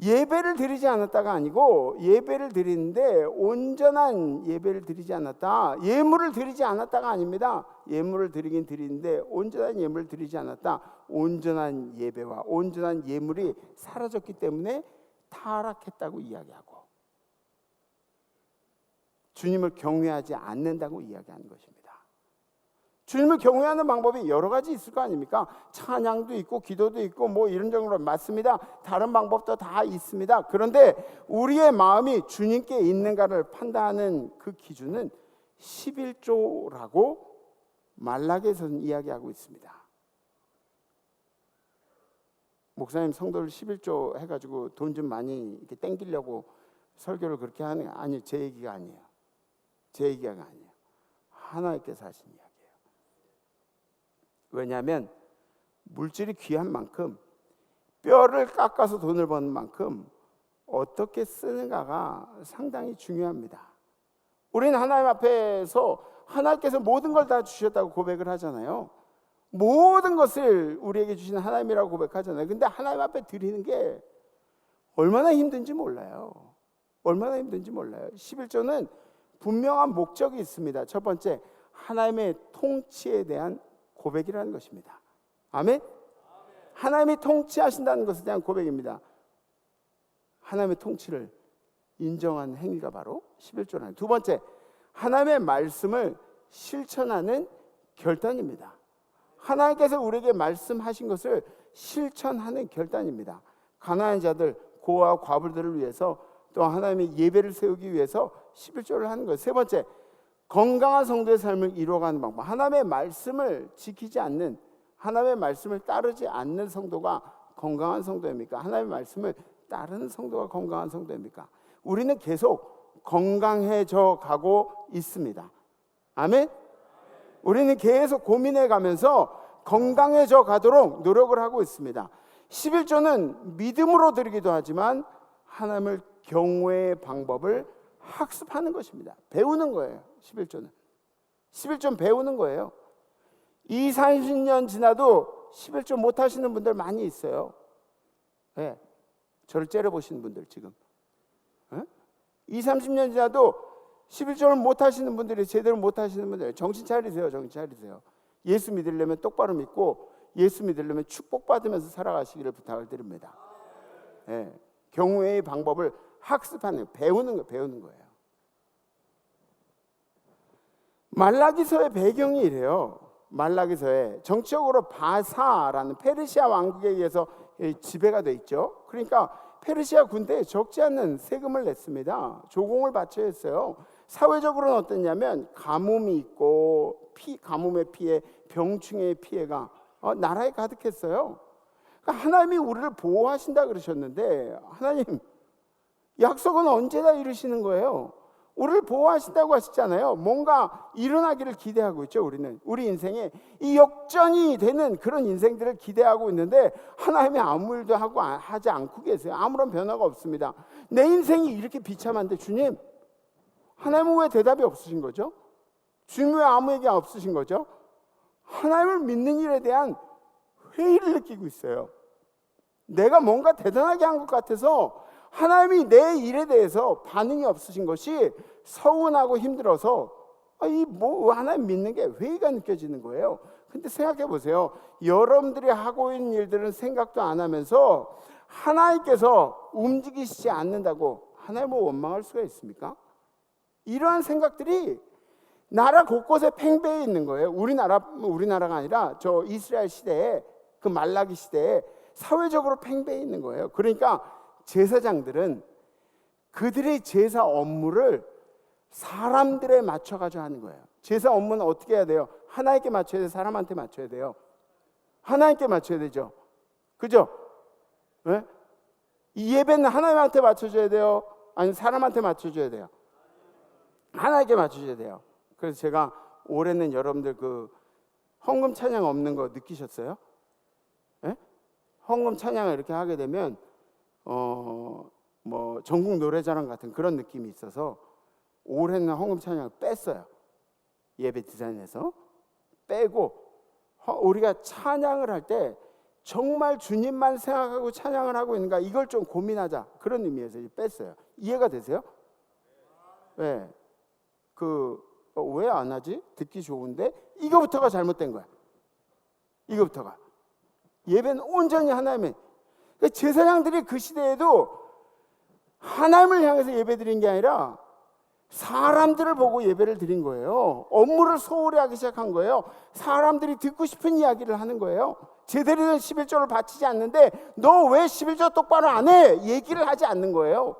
예배를 드리지 않았다가 아니고 예배를 드리는데 온전한 예배를 드리지 않았다. 예물을 드리지 않았다가 아닙니다. 예물을 드리긴 드리는데 온전한 예물을 드리지 않았다. 온전한 예배와 온전한 예물이 사라졌기 때문에 타락했다고 이야기하고 주님을 경외하지 않는다고 이야기하는 것입니다. 주님을 경외하는 방법이 여러 가지 있을 거 아닙니까? 찬양도 있고 기도도 있고 뭐 이런 정도로 맞습니다. 다른 방법도 다 있습니다. 그런데 우리의 마음이 주님께 있는가를 판단하는 그 기준은 11조라고 말라기에서는 이야기하고 있습니다. 목사님 성도를 11조 해가지고 돈 좀 많이 이렇게 땡기려고 설교를 그렇게 하는 게 아니에요. 제 얘기가 아니에요. 제 얘기가 아니에요. 하나님께서 하신 이야기예요. 왜냐하면 물질이 귀한 만큼 뼈를 깎아서 돈을 버는 만큼 어떻게 쓰는가가 상당히 중요합니다. 우리는 하나님 앞에서 하나님께서 모든 걸 다 주셨다고 고백을 하잖아요. 모든 것을 우리에게 주신 하나님이라고 고백하잖아요. 근데 하나님 앞에 드리는 게 얼마나 힘든지 몰라요. 얼마나 힘든지 몰라요. 11조는 분명한 목적이 있습니다. 첫 번째, 하나님의 통치에 대한 고백이라는 것입니다. 아멘? 하나님이 통치하신다는 것에 대한 고백입니다. 하나님의 통치를 인정한 행위가 바로 11조라는. 두 번째, 하나님의 말씀을 실천하는 결단입니다. 하나님께서 우리에게 말씀하신 것을 실천하는 결단입니다. 가난한 자들, 고아와 과부들을 위해서 또 하나님의 예배를 세우기 위해서 11조를 하는 거예요. 세 번째, 건강한 성도의 삶을 이루어가는 방법. 하나님의 말씀을 지키지 않는, 하나님의 말씀을 따르지 않는 성도가 건강한 성도입니까? 하나님의 말씀을 따르는 성도가 건강한 성도입니까? 우리는 계속 건강해져 가고 있습니다. 아멘? 우리는 계속 고민해 가면서 건강해져 가도록 노력을 하고 있습니다. 11조는 믿음으로 드리기도 하지만 하나님을 경외의 방법을 학습하는 것입니다. 배우는 거예요. 11조는 배우는 거예요. 20, 30년 지나도 11조 못 하시는 분들 많이 있어요. 네. 저를 째려보시는 분들 지금 20, 30년 지나도 11조를 못 하시는 분들이, 제대로 못 하시는 분들, 정신 차리세요. 정신 차리세요. 예수 믿으려면 똑바로 믿고 예수 믿으려면 축복받으면서 살아가시기를 부탁을 드립니다. 네. 경외의 방법을 학습하는, 배우는 거예요. 말라기서의 배경이 이래요. 말라기서에 정치적으로 바사라는 페르시아 왕국에 의해서 지배가 돼 있죠. 그러니까 페르시아 군대에 적지 않은 세금을 냈습니다. 조공을 바쳐야 했어요. 사회적으로는 어땠냐면 가뭄이 있고 가뭄의 피해, 병충해의 피해가 나라에 가득했어요. 그러니까 하나님이 우리를 보호하신다 그러셨는데 하나님 약속은 언제나 이루시는 거예요. 우리를 보호하신다고 하시잖아요. 뭔가 일어나기를 기대하고 있죠. 우리는 우리 인생에 이 역전이 되는 그런 인생들을 기대하고 있는데 하나님이 아무 일도 하지 않고 계세요. 아무런 변화가 없습니다. 내 인생이 이렇게 비참한데 주님, 하나님은 왜 대답이 없으신 거죠? 주님 왜 아무 얘기 없으신 거죠? 하나님을 믿는 일에 대한 회의를 느끼고 있어요. 내가 뭔가 대단하게 한 것 같아서 하나님이 내 일에 대해서 반응이 없으신 것이 서운하고 힘들어서 하나님 믿는 게 회의가 느껴지는 거예요. 근데 생각해 보세요. 여러분들이 하고 있는 일들은 생각도 안 하면서 하나님께서 움직이시지 않는다고 하나님을 원망할 수가 있습니까? 이러한 생각들이 나라 곳곳에 팽배해 있는 거예요. 우리나라가 아니라 저 이스라엘 시대에, 그 말라기 시대에 사회적으로 팽배해 있는 거예요. 그러니까 제사장들은 그들의 제사 업무를 사람들에 맞춰가지고 하는 거예요. 제사 업무는 어떻게 해야 돼요? 하나님께 맞춰야 돼요? 사람한테 맞춰야 돼요? 하나님께 맞춰야 되죠. 그죠? 네? 이 예배는 하나님한테 맞춰줘야 돼요? 아니면 사람한테 맞춰줘야 돼요? 하나님께 맞춰줘야 돼요. 그래서 제가 올해는 여러분들 그 헌금 찬양 없는 거 느끼셨어요? 예? 헌금 찬양을 이렇게 하게 되면 뭐 전국 노래자랑 같은 그런 느낌이 있어서 올해는 헌금 찬양을 뺐어요. 예배 디자인에서 빼고 우리가 찬양을 할 때 정말 주님만 생각하고 찬양을 하고 있는가 이걸 좀 고민하자 그런 의미에서 뺐어요. 이해가 되세요? 네. 왜 안 하지? 듣기 좋은데 이거부터가 잘못된 거야. 이거부터가 예배는 온전히 하나님의 제사장들이 그 시대에도 하나님을 향해서 예배 드린 게 아니라 사람들을 보고 예배를 드린 거예요. 업무를 소홀히 하기 시작한 거예요. 사람들이 듣고 싶은 이야기를 하는 거예요. 제대로 된 11조를 바치지 않는데 너 왜 11조 똑바로 안 해? 얘기를 하지 않는 거예요.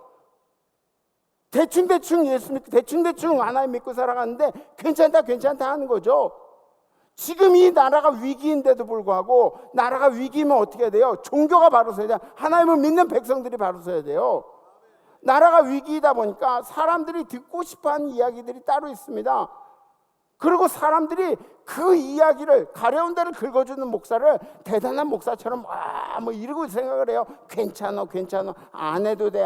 대충 예수 믿고 대충 하나님 믿고 살아가는데 괜찮다 하는 거죠. 지금 이 나라가 위기인데도 불구하고 나라가 위기면 어떻게 해야 돼요? 종교가 바로 서야 돼요. 하나님을 믿는 백성들이 바로 서야 돼요. 나라가 위기이다 보니까 사람들이 듣고 싶어하는 이야기들이 따로 있습니다. 그리고 사람들이 그 이야기를 가려운 데를 긁어주는 목사를 대단한 목사처럼 뭐 이러고 생각을 해요. 괜찮아 안 해도 돼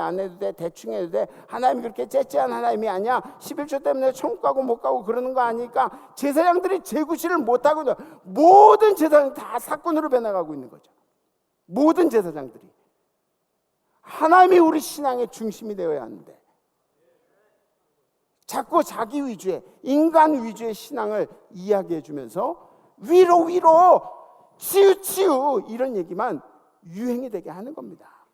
대충 해도 돼. 하나님이 그렇게 째째한 하나님이 아니야. 11조 때문에 천국 가고 못 가고 그러는 거 아니니까 제사장들이 재구실을 못하고 있는 모든 제사장이 다 사건으로 변해가고 있는 거죠. 모든 제사장들이 하나님이 우리 신앙의 중심이 되어야 하는데 자꾸 자기 위주의 인간 위주의 신앙을 이야기해 주면서 위로 치유 이런 얘기만 유행이 되게 하는 겁니다.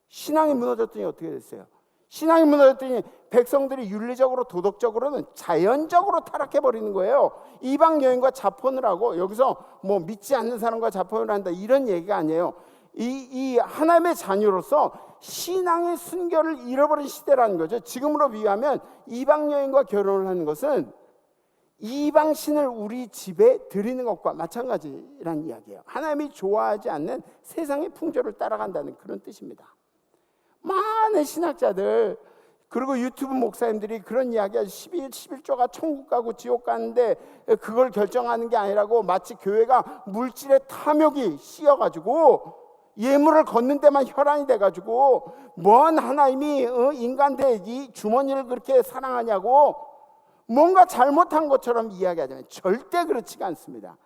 신앙이 무너졌더니 어떻게 됐어요? 신앙이 무너졌더니 백성들이 윤리적으로 도덕적으로는 자연적으로 타락해 버리는 거예요. 이방 여인과 자폰을 하고 여기서 뭐 믿지 않는 사람과 자폰을 한다 이런 얘기가 아니에요. 이 하나님의 자녀로서 신앙의 순결을 잃어버린 시대라는 거죠. 지금으로 비유하면 이방 여인과 결혼을 하는 것은 이방 신을 우리 집에 드리는 것과 마찬가지라는 이야기예요. 하나님이 좋아하지 않는 세상의 풍조를 따라간다는 그런 뜻입니다. 많은 신학자들 그리고 유튜브 목사님들이 그런 이야기하죠. 11조가 천국 가고 지옥 가는데 그걸 결정하는 게 아니라고 마치 교회가 물질의 탐욕이 씌어가지고 예물을 걷는 데만 혈안이 돼가지고 뭔 하나님이 인간대 이 주머니를 그렇게 사랑하냐고 뭔가 잘못한 것처럼 이야기하잖아요. 절대 그렇지가 않습니다.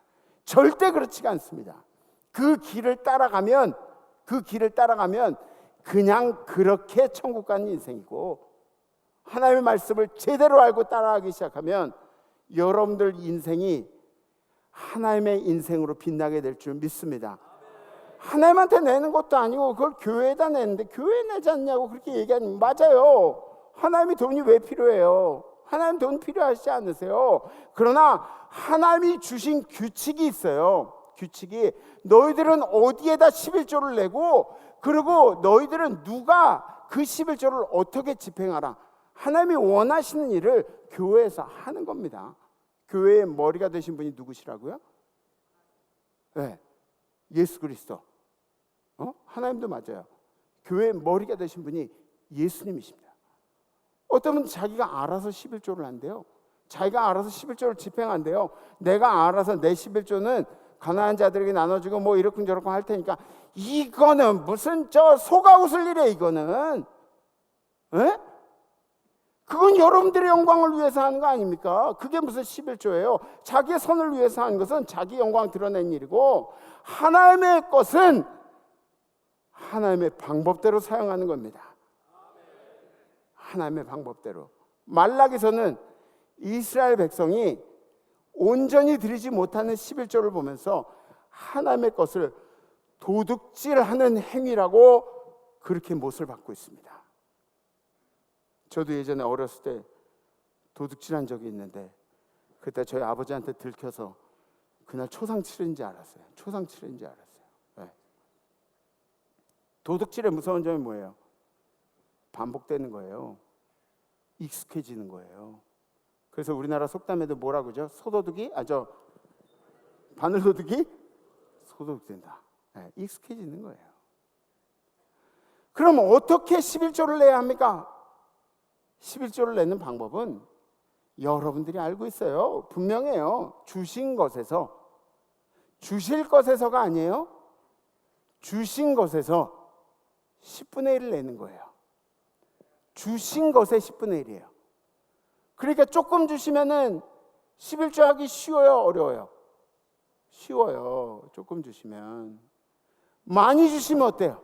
절대 그렇지가 않습니다. 그 길을 따라가면 그냥 그렇게 천국 가는 인생이고 하나님의 말씀을 제대로 알고 따라가기 시작하면 여러분들 인생이 하나님의 인생으로 빛나게 될 줄 믿습니다. 하나님한테 내는 것도 아니고 그걸 교회에다 내는데 교회에 내지 않냐고 그렇게 얘기하는 맞아요. 하나님이 돈이 왜 필요해요? 하나님 돈 필요하시지 않으세요? 그러나 하나님이 주신 규칙이 있어요. 규칙이 너희들은 어디에다 11조를 내고 그리고 너희들은 누가 그 11조를 어떻게 집행하라. 하나님이 원하시는 일을 교회에서 하는 겁니다. 교회의 머리가 되신 분이 누구시라고요? 네, 예수 그리스도. 하나님도 맞아요. 교회의 머리가 되신 분이 예수님이십니다. 어떤 분은 자기가 알아서 11조를 한대요. 자기가 알아서 11조를 집행한대요. 내가 알아서 내 11조는 가난한 자들에게 나눠주고 뭐 이렇군 저렇군 할 테니까 이거는 무슨 소가 웃을 일이에요. 이거는 에? 그건 여러분들의 영광을 위해서 하는 거 아닙니까? 그게 무슨 11조예요? 자기의 선을 위해서 하는 것은 자기 영광 드러낸 일이고 하나님의 것은 하나님의 방법대로 사용하는 겁니다. 하나님의 방법대로. 말라기서는 이스라엘 백성이 온전히 드리지 못하는 11조를 보면서 하나님의 것을 도둑질하는 행위라고 그렇게 못을 받고 있습니다. 저도 예전에 어렸을 때 도둑질한 적이 있는데 그때 저희 아버지한테 들켜서 그날 초상칠인지 알았어요. 초상칠인지 알았어요. 네. 도둑질의 무서운 점이 뭐예요? 반복되는 거예요. 익숙해지는 거예요. 그래서 우리나라 속담에도 뭐라고 그러죠? 소도둑이 바늘도둑이 소도둑 된다. 네, 익숙해지는 거예요. 그럼 어떻게 11조를 내야 합니까? 11조를 내는 방법은 여러분들이 알고 있어요. 분명해요. 주신 것에서, 주실 것에서가 아니에요. 주신 것에서 10분의 1을 내는 거예요. 주신 것의 10분의 1이에요. 그러니까 조금 주시면은 11조 하기 쉬워요, 어려워요? 쉬워요. 조금 주시면. 많이 주시면 어때요?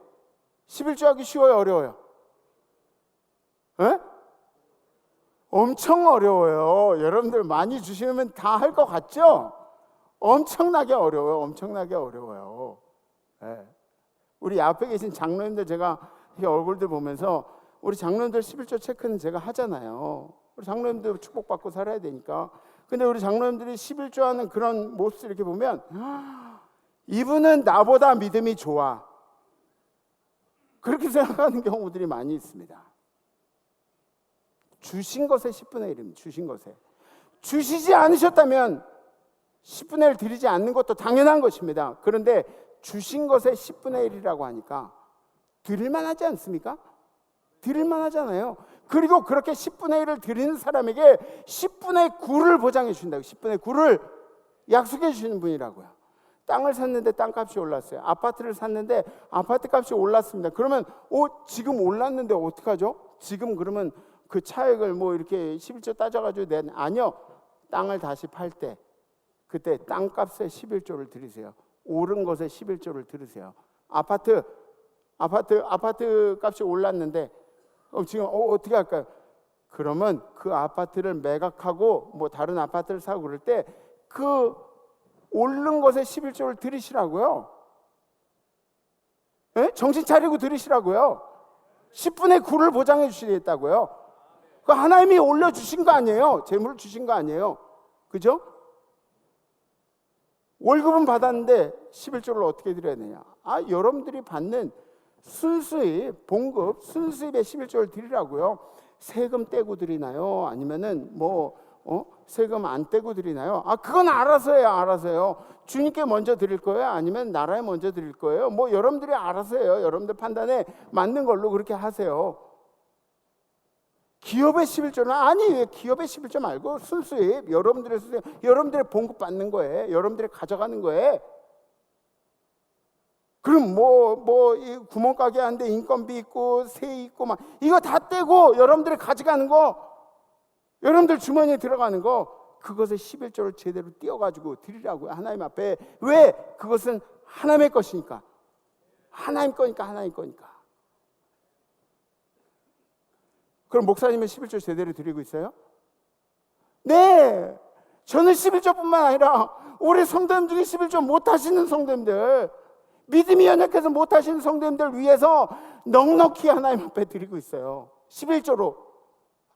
11조 하기 쉬워요, 어려워요? 에? 엄청 어려워요. 여러분들 많이 주시면 다 할 것 같죠? 엄청나게 어려워요. 엄청나게 어려워요. 예. 우리 앞에 계신 장로님들 제가 이렇게 얼굴들 보면서 우리 장로님들 11조 체크는 제가 하잖아요. 우리 장로님들 축복받고 살아야 되니까. 근데 우리 장로님들이 11조 하는 그런 모습을 이렇게 보면 이분은 나보다 믿음이 좋아. 그렇게 생각하는 경우들이 많이 있습니다. 주신 것의 10분의 1입니다. 주신 것에. 주시지 않으셨다면 10분의 1 드리지 않는 것도 당연한 것입니다. 그런데 주신 것의 10분의 1이라고 하니까 드릴만 하지 않습니까? 드릴만 하잖아요. 그리고 그렇게 10분의 1을 드리는 사람에게 10분의 9를 보장해 주신다고. 10분의 9를 약속해 주시는 분이라고요. 땅을 샀는데 땅값이 올랐어요. 아파트를 샀는데 아파트 값이 올랐습니다. 그러면 지금 올랐는데 어떡하죠? 지금 그러면 그 차액을 뭐 이렇게 11조 따져가지고 아니요. 땅을 다시 팔 때 그때 땅값에 11조를 드리세요. 오른 것에 11조를 드리세요. 아파트 값이 올랐는데 지금 어떻게 할까요? 그러면 그 아파트를 매각하고 뭐 다른 아파트를 사고 그럴 때 그 오른 것에 11조를 드리시라고요. 예? 정신 차리고 드리시라고요. 10분의 9를 보장해 주시겠다고요. 그 하나님이 올려주신 거 아니에요. 재물을 주신 거 아니에요. 그죠? 월급은 받았는데 11조를 어떻게 드려야 되냐? 여러분들이 받는 순수입, 봉급, 순수입에 11조를 드리라고요. 세금 떼고 드리나요? 아니면은 세금 안 떼고 드리나요? 그건 알아서 해요. 알아서 해요. 주님께 먼저 드릴 거예요? 아니면 나라에 먼저 드릴 거예요? 여러분들이 알아서 해요. 여러분들 판단에 맞는 걸로 그렇게 하세요. 기업의 11조는 왜 기업의 11조 말고 순수입, 여러분들의 순수입, 여러분들의 봉급 받는 거예요. 여러분들이 가져가는 거예요. 그럼 이 구멍가게 하는데 인건비 있고 세 있고 막 이거 다 떼고 여러분들이 가져가는 거, 여러분들 주머니에 들어가는 거, 그것의 11조를 제대로 띄어가지고 드리라고요. 하나님 앞에. 왜? 그것은 하나님의 것이니까. 하나님 거니까. 그럼 목사님은 11조 제대로 드리고 있어요? 네. 저는 11조뿐만 아니라 우리 성도님 중에 11조 못하시는 성도님들, 믿음이 연약해서 못하시는 성도님들 위해서 넉넉히 하나님 앞에 드리고 있어요. 11조로.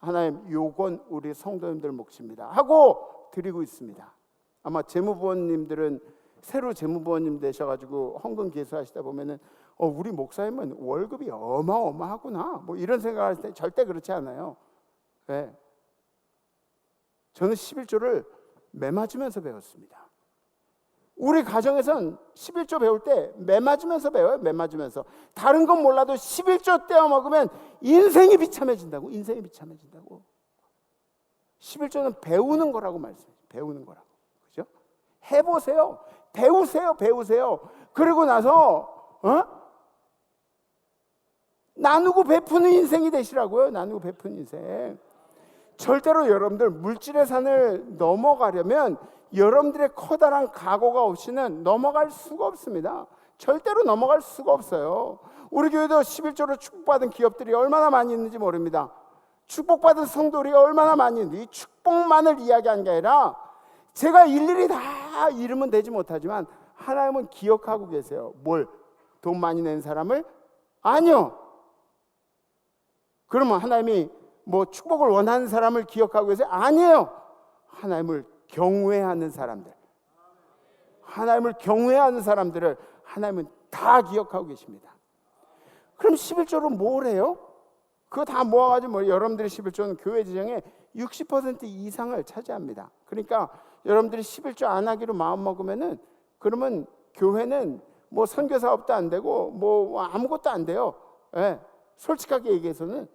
하나님, 요건 우리 성도님들 몫입니다 하고 드리고 있습니다. 아마 재무부원님들은 새로 재무부원님 되셔가지고 헌금 계수하시다 보면은 우리 목사님은 월급이 어마어마하구나 이런 생각할 때 절대 그렇지 않아요. 왜? 저는 11조를 매 맞으면서 배웠습니다. 우리 가정에선 11조 배울 때 매 맞으면서 배워요. 매 맞으면서. 다른 건 몰라도 11조 떼어 먹으면 인생이 비참해진다고. 11조는 배우는 거라고 말씀해요. 배우는 거라고. 그죠? 해보세요. 배우세요. 그리고 나서 나누고 베푸는 인생이 되시라고요. 나누고 베푸는 인생. 절대로 여러분들 물질의 산을 넘어가려면 여러분들의 커다란 각오가 없이는 넘어갈 수가 없습니다. 절대로 넘어갈 수가 없어요. 우리 교회도 11조로 축복받은 기업들이 얼마나 많이 있는지 모릅니다. 축복받은 성도들이 얼마나 많이 있는지, 이 축복만을 이야기하는 게 아니라 제가 일일이 다 이름은 되지 못하지만 하나님은 기억하고 계세요. 뭘? 돈 많이 낸 사람을? 아니요. 그러면 하나님이 축복을 원하는 사람을 기억하고 계세요? 아니에요. 하나님을 경외하는 사람들, 하나님을 경외하는 사람들을 하나님은 다 기억하고 계십니다. 그럼 11조로 뭘 해요? 그거 다 모아가지고 여러분들의 11조는 교회 재정의 60% 이상을 차지합니다. 그러니까 여러분들이 11조 안 하기로 마음먹으면은 그러면 교회는 선교 사업도 안 되고 아무것도 안 돼요. 예. 솔직하게 얘기해서는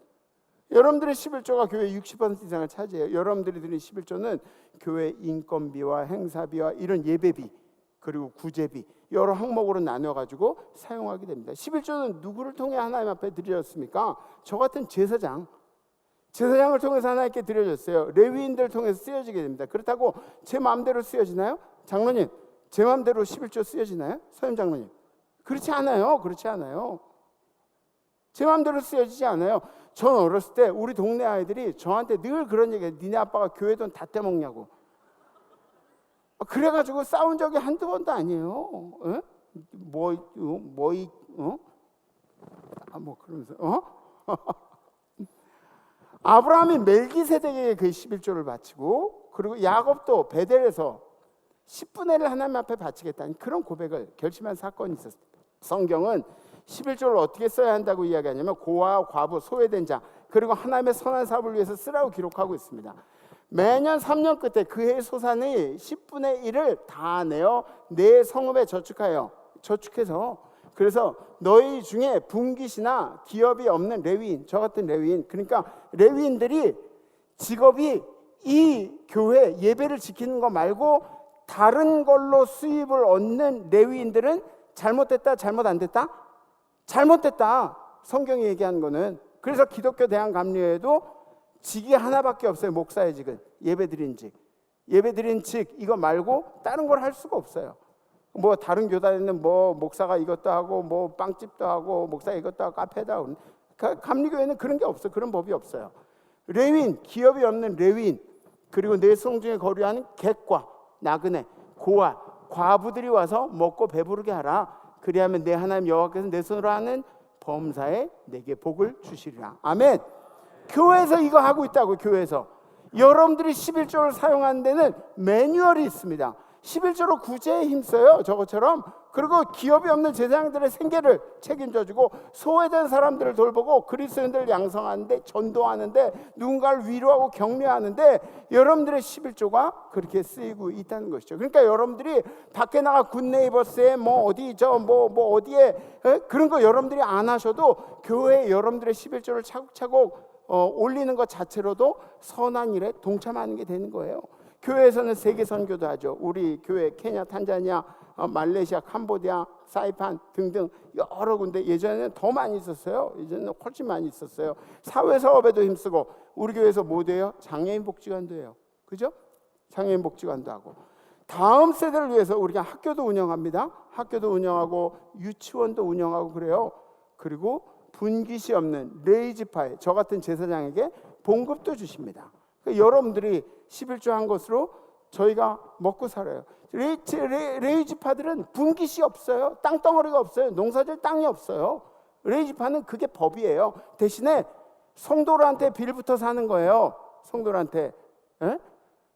여러분들의 11조가 교회 60% 이상을 차지해요. 여러분들이 드린 11조는 교회 인건비와 행사비와 이런 예배비 그리고 구제비 여러 항목으로 나눠가지고 사용하게 됩니다. 11조는 누구를 통해 하나님 앞에 드려졌습니까? 저 같은 제사장을 통해서 하나님께 드려졌어요. 레위인들을 통해서 쓰여지게 됩니다. 그렇다고 제 마음대로 쓰여지나요? 장로님, 제 마음대로 11조 쓰여지나요? 서임 장로님, 그렇지 않아요. 제 마음대로 쓰여지지 않아요. 전 어렸을 때 우리 동네 아이들이 저한테 늘 그런 얘기해요. 니네 아빠가 교회 돈 다 떼먹냐고. 그래가지고 싸운 적이 한두 번도 아니에요. 에? 그러면서 아브라함이 멜기세덱에게 그 11조를 바치고, 그리고 야곱도 베델에서 10분의 1을 하나님 앞에 바치겠다는 그런 고백을 결심한 사건이 있었습니다. 성경은 11조를 어떻게 써야 한다고 이야기하냐면 고아와 과부, 소외된 자, 그리고 하나님의 선한 사업을 위해서 쓰라고 기록하고 있습니다. 매년 3년 끝에 그 해의 소산의 10분의 1을 다 내어 내 성읍에 저축해서 그래서 너희 중에 분깃이나 기업이 없는 레위인, 저 같은 레위인, 그러니까 레위인들이 직업이 이 교회 예배를 지키는 거 말고 다른 걸로 수입을 얻는 레위인들은 잘못됐다, 잘못 안 됐다? 잘못됐다. 성경이 얘기하는 거는. 그래서 기독교 대한감리회에도 직이 하나밖에 없어요. 목사의 직은 예배드린 직 이거 말고 다른 걸 할 수가 없어요. 뭐 다른 교단에는 뭐 목사가 이것도 하고 뭐 빵집도 하고 목사가 이것도 하고 카페도 하고, 감리교회는 그런 게 없어요. 그런 법이 없어요. 레위인, 기업이 없는 레위인, 그리고 내 성중에 거류하는 객과 나그네, 고아, 과부들이 와서 먹고 배부르게 하라. 그리하면 내 하나님 여호와께서 내 손으로 하는 범사에 내게 복을 주시리라. 아멘. 교회에서 이거 하고 있다고. 교회에서 여러분들이 11조를 사용하는 데는 매뉴얼이 있습니다. 11조로 구제에 힘써요. 저것처럼. 그리고 기업이 없는 제사장들의 생계를 책임져주고 소외된 사람들을 돌보고 그리스도인들을 양성하는데, 전도하는데, 누군가를 위로하고 격려하는데 여러분들의 11조가 그렇게 쓰이고 있다는 것이죠. 그러니까 여러분들이 밖에 나가 굿네이버스에 어디에 그런 거 여러분들이 안 하셔도 교회에 여러분들의 11조를 차곡차곡 올리는 것 자체로도 선한 일에 동참하는 게 되는 거예요. 교회에서는 세계 선교도 하죠. 우리 교회 케냐, 탄자니아, 말레이시아, 캄보디아, 사이판 등등 여러 군데, 예전에는 더 많이 있었어요. 이제는 훨씬 많이 있었어요. 사회사업에도 힘쓰고, 우리 교회에서 뭐 돼요? 장애인 복지관도 해요. 그죠? 장애인 복지관도 하고, 다음 세대를 위해서 우리가 학교도 운영합니다. 학교도 운영하고 유치원도 운영하고 그래요. 그리고 분깃이 없는 레이지파에 저 같은 제사장에게 봉급도 주십니다. 그러니까 여러분들이 11조 한 것으로 저희가 먹고 살아요. 레이지파들은 분깃이 없어요. 땅덩어리가 없어요. 농사질 땅이 없어요. 레이지파는 그게 법이에요. 대신에 성도들한테 빌부터 사는 거예요. 성도들한테.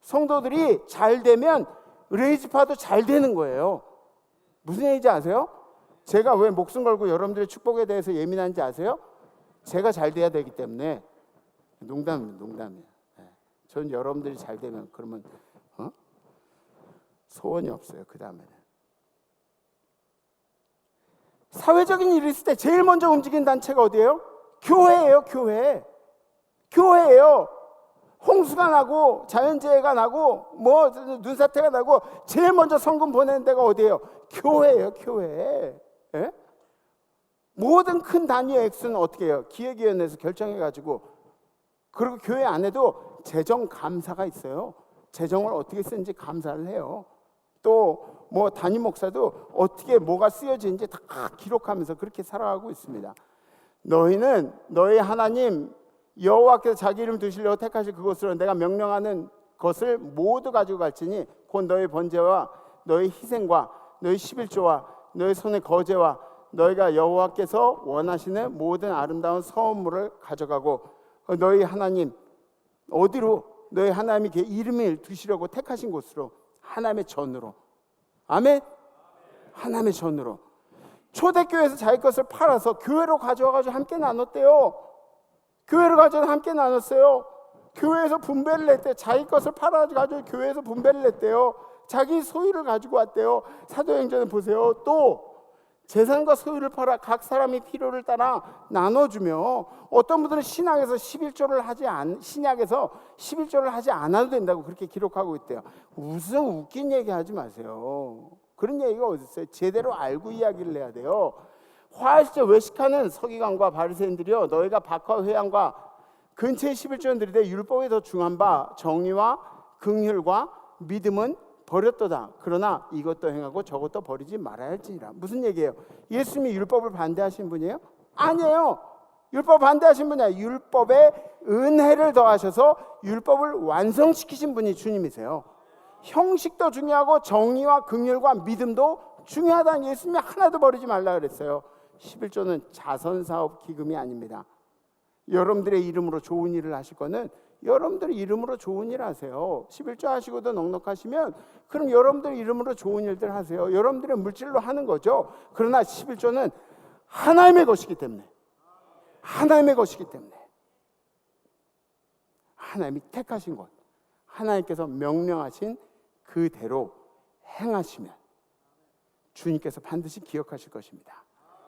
성도들이 잘 되면 레이지파도 잘 되는 거예요. 무슨 얘기인지 아세요? 제가 왜 목숨 걸고 여러분들의 축복에 대해서 예민한지 아세요? 제가 잘 돼야 되기 때문에. 농담이에요. 전 여러분들이 잘 되면 그러면 소원이 없어요. 그 다음에는 사회적인 일이 있을 때 제일 먼저 움직이는 단체가 어디예요? 교회예요. 교회예요. 홍수가 나고 자연재해가 나고 뭐 눈사태가 나고 제일 먼저 성금 보내는 데가 어디예요? 교회예요. 교회. 예? 모든 큰 단위의 액수는 어떻게 해요? 기획위원회에서 결정해가지고, 그리고 교회 안에도 재정 감사가 있어요. 재정을 어떻게 쓰는지 감사를 해요. 또 뭐 담임 목사도 어떻게 뭐가 쓰여지는지 다 기록하면서 그렇게 살아가고 있습니다. 너희는 너희 하나님 여호와께서 자기 이름 두시려고 택하실 그곳으로 내가 명령하는 것을 모두 가지고 갈지니 곧 너희 번제와 너희 희생과 너희 11조와 너희 손의 거제와 너희가 여호와께서 원하시는 모든 아름다운 선물을 가져가고 너희 하나님 어디로? 너희 하나님이 이름을 두시려고 택하신 곳으로, 하나님의 전으로. 아멘. 하나님의 전으로. 초대교회에서 자기 것을 팔아서 교회로 가져와가지고 함께 나눴대요. 교회로 가져와서 함께 나눴어요. 교회에서 분배를 냈대요. 자기 것을 팔아가지고 교회에서 분배를 냈대요. 자기 소유를 가지고 왔대요. 사도행전을 보세요. 또 재산과 소유를 팔아 각 사람이 필요를 따라 나눠주며, 어떤 분들은 신약에서 11조를 하지 않아도 된다고 그렇게 기록하고 있대요. 무슨 웃긴 얘기 하지 마세요. 그런 얘기가 어디 있어요? 제대로 알고 이야기를 해야 돼요. 화할때 외식하는 서기관과 바리새인들이여, 너희가 박과 회양과 근처에 11조는 드리되 율법에 더 중한 바 정의와 긍휼과 믿음은 버렸도다. 그러나 이것도 행하고 저것도 버리지 말아야 할지니라. 무슨 얘기예요? 예수님이 율법을 반대하신 분이에요? 아니에요. 율법 반대하신 분이 아니라 율법에 은혜를 더하셔서 율법을 완성시키신 분이 주님이세요. 형식도 중요하고 정의와 긍휼과 믿음도 중요하다는 예수님이 하나도 버리지 말라 그랬어요. 11조는 자선사업 기금이 아닙니다. 여러분들의 이름으로 좋은 일을 하실 거는 여러분들 이름으로 좋은 일 하세요. 11조 하시고도 넉넉하시면 그럼 여러분들 이름으로 좋은 일들 하세요. 여러분들의 물질로 하는 거죠. 그러나 11조는 하나님의 것이기 때문에, 하나님의 것이기 때문에, 하나님이 택하신 것, 하나님께서 명령하신 그대로 행하시면 주님께서 반드시 기억하실 것입니다.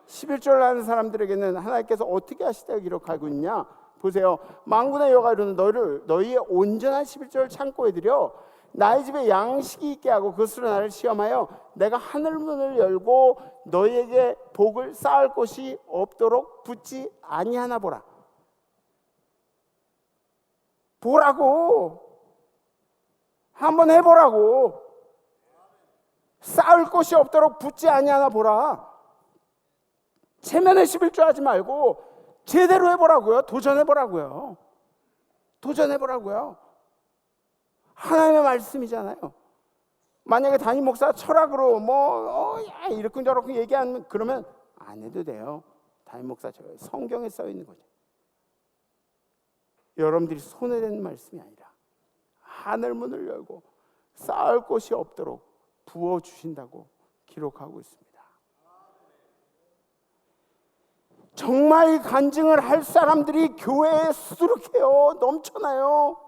11조를 하는 사람들에게는 하나님께서 어떻게 하시다고 기록하고 있냐? 보세요. 만군의 여호와가 이르노니 너희의 온전한 11조를 창고에 들여 나의 집에 양식이 있게 하고 그것으로 나를 시험하여 내가 하늘문을 열고 너희에게 복을 쌓을 곳이 없도록 붙지 아니하나 보라. 보라고. 한번 해보라고. 쌓을 곳이 없도록 붙지 아니하나 보라. 체면에 11조 하지 말고 제대로 해보라고요. 도전해보라고요. 도전해보라고요. 하나님의 말씀이잖아요. 만약에 담임 목사 철학으로 야, 이렇게 얘기하면 그러면 안 해도 돼요. 담임 목사 철학 성경에 써 있는 거죠. 여러분들이 손에 대는 말씀이 아니라 하늘 문을 열고 쌓을 곳이 없도록 부어 주신다고 기록하고 있습니다. 정말 간증을 할 사람들이 교회에 수두룩해요. 넘쳐나요.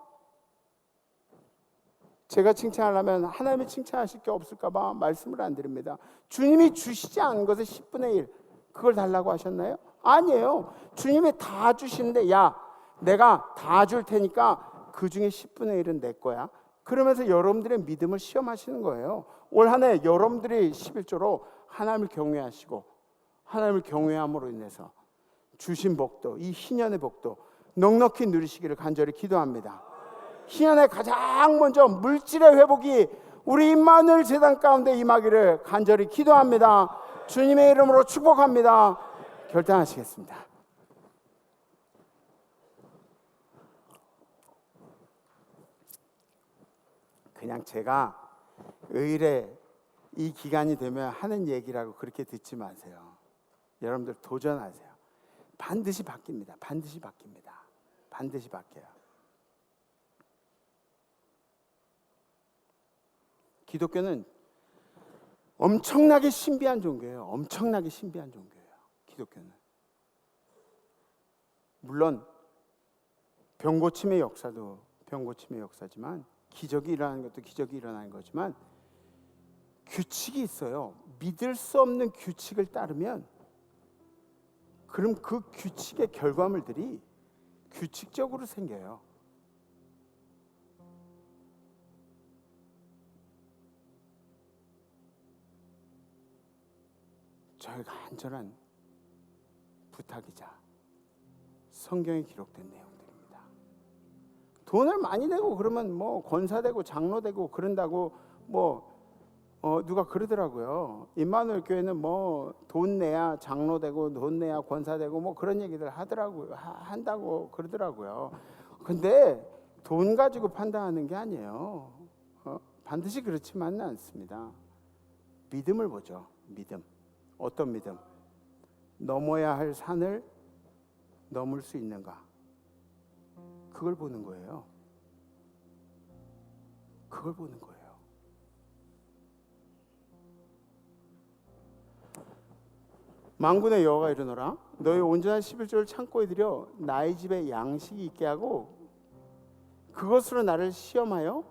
제가 칭찬하려면 하나님이 칭찬하실 게 없을까 봐 말씀을 안 드립니다. 주님이 주시지 않은 것의 10분의 1 그걸 달라고 하셨나요? 아니에요. 주님이 다 주시는데 야 내가 다 줄 테니까 그 중에 10분의 1은 내 거야. 그러면서 여러분들의 믿음을 시험하시는 거예요. 올 한 해 여러분들이 11조로 하나님을 경외하시고 하나님을 경외함으로 인해서 주신 복도, 이 희년의 복도 넉넉히 누리시기를 간절히 기도합니다. 희년의 가장 먼저 물질의 회복이 우리 임마누엘 재단 가운데 임하기를 간절히 기도합니다. 주님의 이름으로 축복합니다. 결단하시겠습니다. 그냥 제가 의뢰 이 기간이 되면 하는 얘기라고 그렇게 듣지 마세요. 여러분들 도전하세요. 반드시 바뀝니다. 반드시 바뀝니다. 반드시 바뀌어요. 기독교는 엄청나게 신비한 종교예요. 엄청나게 신비한 종교예요. 기독교는. 물론 병고침의 역사도 병고침의 역사지만 기적이 일어나는 것도 기적이 일어나는 거지만 규칙이 있어요. 믿을 수 없는 규칙을 따르면 그럼 그 규칙의 결과물들이 규칙적으로 생겨요. 저희가 간절한 부탁이자 성경에 기록된 내용들입니다. 돈을 많이 내고 그러면 권사되고 장로되고 그런다고 누가 그러더라고요. 임마누엘 교회는 돈 내야 장로되고 돈 내야 권사되고 그런 얘기들 하더라고요. 한다고 그러더라고요. 근데 돈 가지고 판단하는 게 아니에요. 반드시 그렇지만은 않습니다. 믿음을 보죠. 믿음. 어떤 믿음? 넘어야 할 산을 넘을 수 있는가? 그걸 보는 거예요. 그걸 보는 거예요. 만군의 여호와가 이르노라 너희 온전한 11조를 창고에 들여 나의 집에 양식이 있게 하고 그것으로 나를 시험하여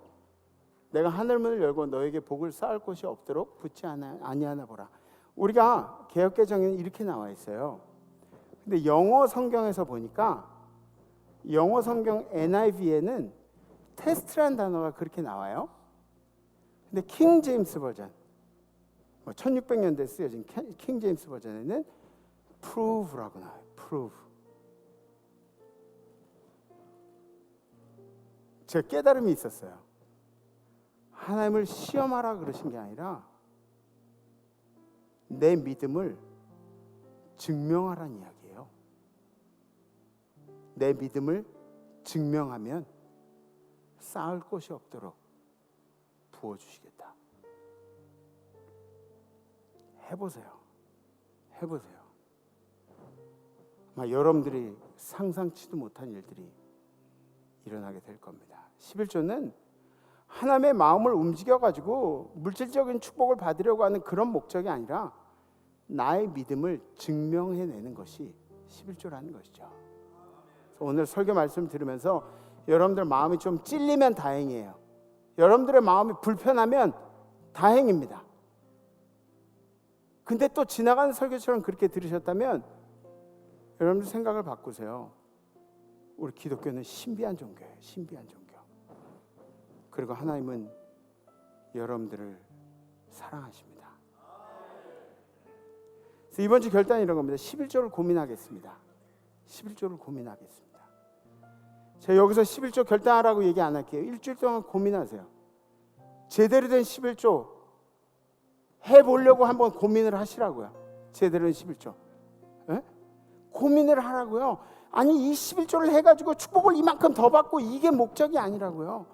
내가 하늘문을 열고 너에게 복을 쌓을 곳이 없도록 붙지 아니하나 보라. 우리가 개역개정에는 이렇게 나와 있어요. 근데 영어 성경에서 보니까 영어 성경 NIV에는 테스트라는 단어가 그렇게 나와요. 근데 킹 제임스 버전, 1600년대에 쓰여진 킹 제임스 버전에는 prove라고 나와요. prove. 제가 깨달음이 있었어요. 하나님을 시험하라 그러신 게 아니라 내 믿음을 증명하라는 이야기예요. 내 믿음을 증명하면 쌓을 곳이 없도록 부어주시겠다. 해보세요. 아마 여러분들이 상상치도 못한 일들이 일어나게 될 겁니다. 11조는 하나님의 마음을 움직여가지고 물질적인 축복을 받으려고 하는 그런 목적이 아니라 나의 믿음을 증명해내는 것이 11조라는 것이죠. 오늘 설교 말씀 들으면서 여러분들 마음이 좀 찔리면 다행이에요. 여러분들의 마음이 불편하면 다행입니다. 근데 또 지나가는 설교처럼 그렇게 들으셨다면 여러분들 생각을 바꾸세요. 우리 기독교는 신비한 종교예요. 신비한 종교. 그리고 하나님은 여러분들을 사랑하십니다. 그래서 이번 주 결단이 이런 겁니다. 11조를 고민하겠습니다. 11조를 고민하겠습니다. 제가 여기서 11조 결단하라고 얘기 안 할게요. 일주일 동안 고민하세요. 제대로 된 11조 해보려고 한번 고민을 하시라고요. 제대로 된 11조. 에? 고민을 하라고요. 아니 이 11조를 해가지고 축복을 이만큼 더 받고 이게 목적이 아니라고요.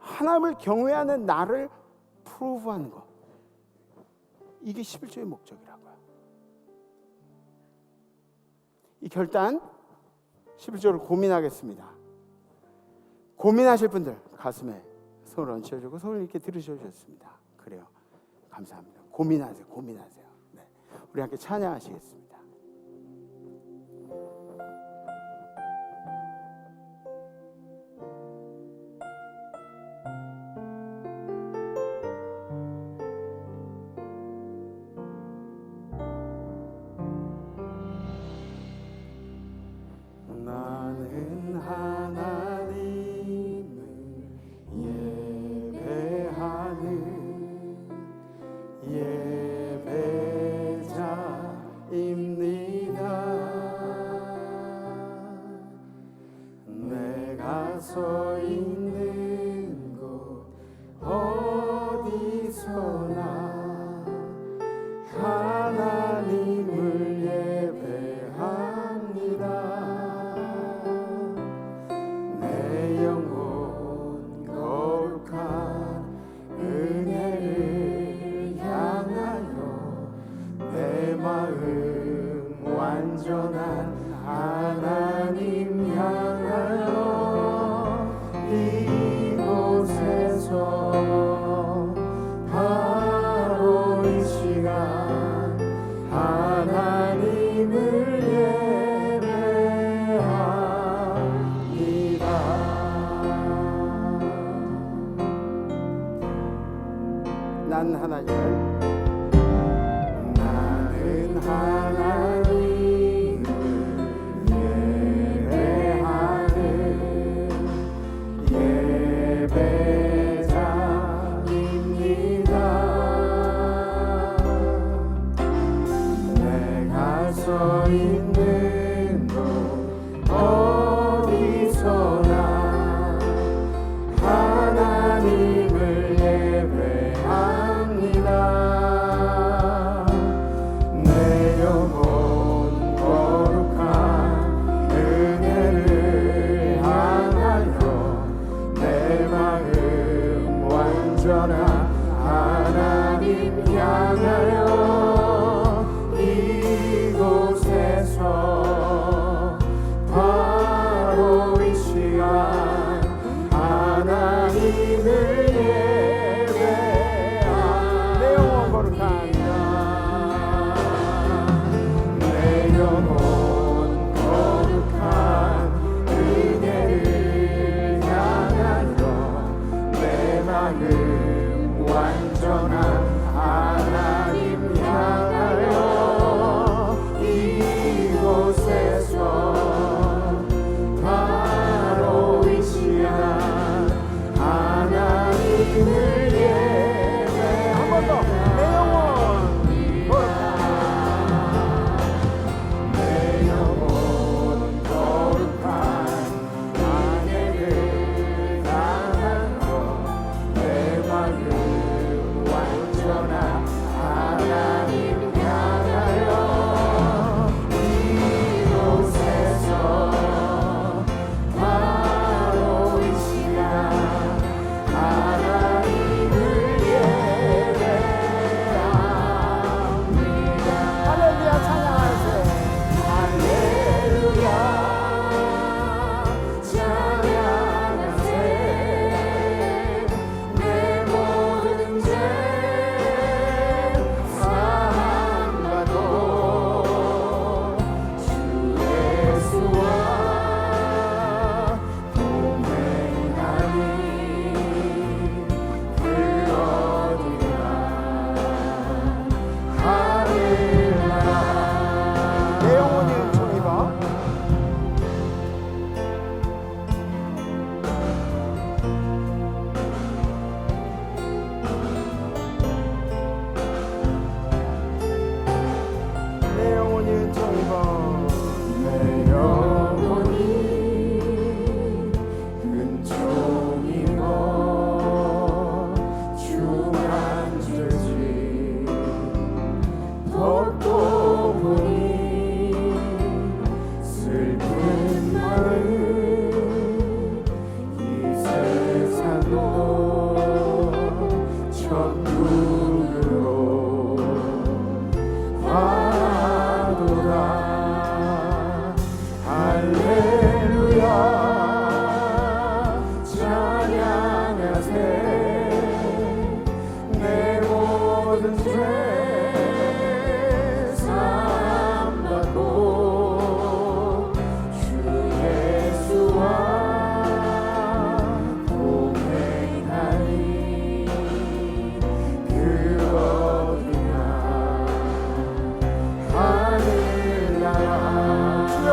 하나님을 경외하는 나를 프로브하는 거. 이게 11조의 목적이라고요. 이 결단 11조를 고민하겠습니다. 고민하실 분들 가슴에 손을 얹혀주고 손을 이렇게 들으셔주셨습니다. 그래요. 감사합니다. 고민하세요. 네. 우리 함께 찬양하시겠습니다. 나는 하나님을 예배하는 예배자입니다. 내가 서 있는 곳 어디서나 하나님을 예배합니다. 내 영혼 거룩한 은혜를 향하여 내 마음 완전한 하나님 향하여 이곳에서 바로 이 시간 하나님을 예배합니다. 난 하나님을 나는 하나님을 예배하는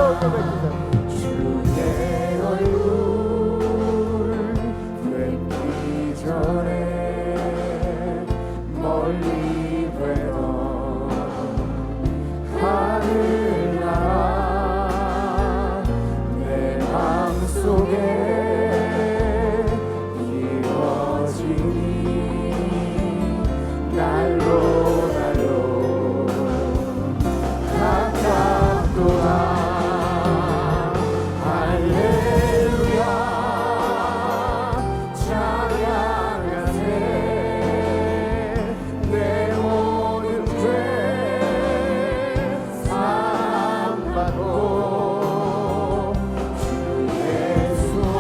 고백해요. 주의 얼굴 뵙기 전에 멀리 되던 하늘나라 내 맘속에 이루어지니 날로 가깝도다. 할렐루야 찬양하세. 내 모든 죄 사함받고 주 예수와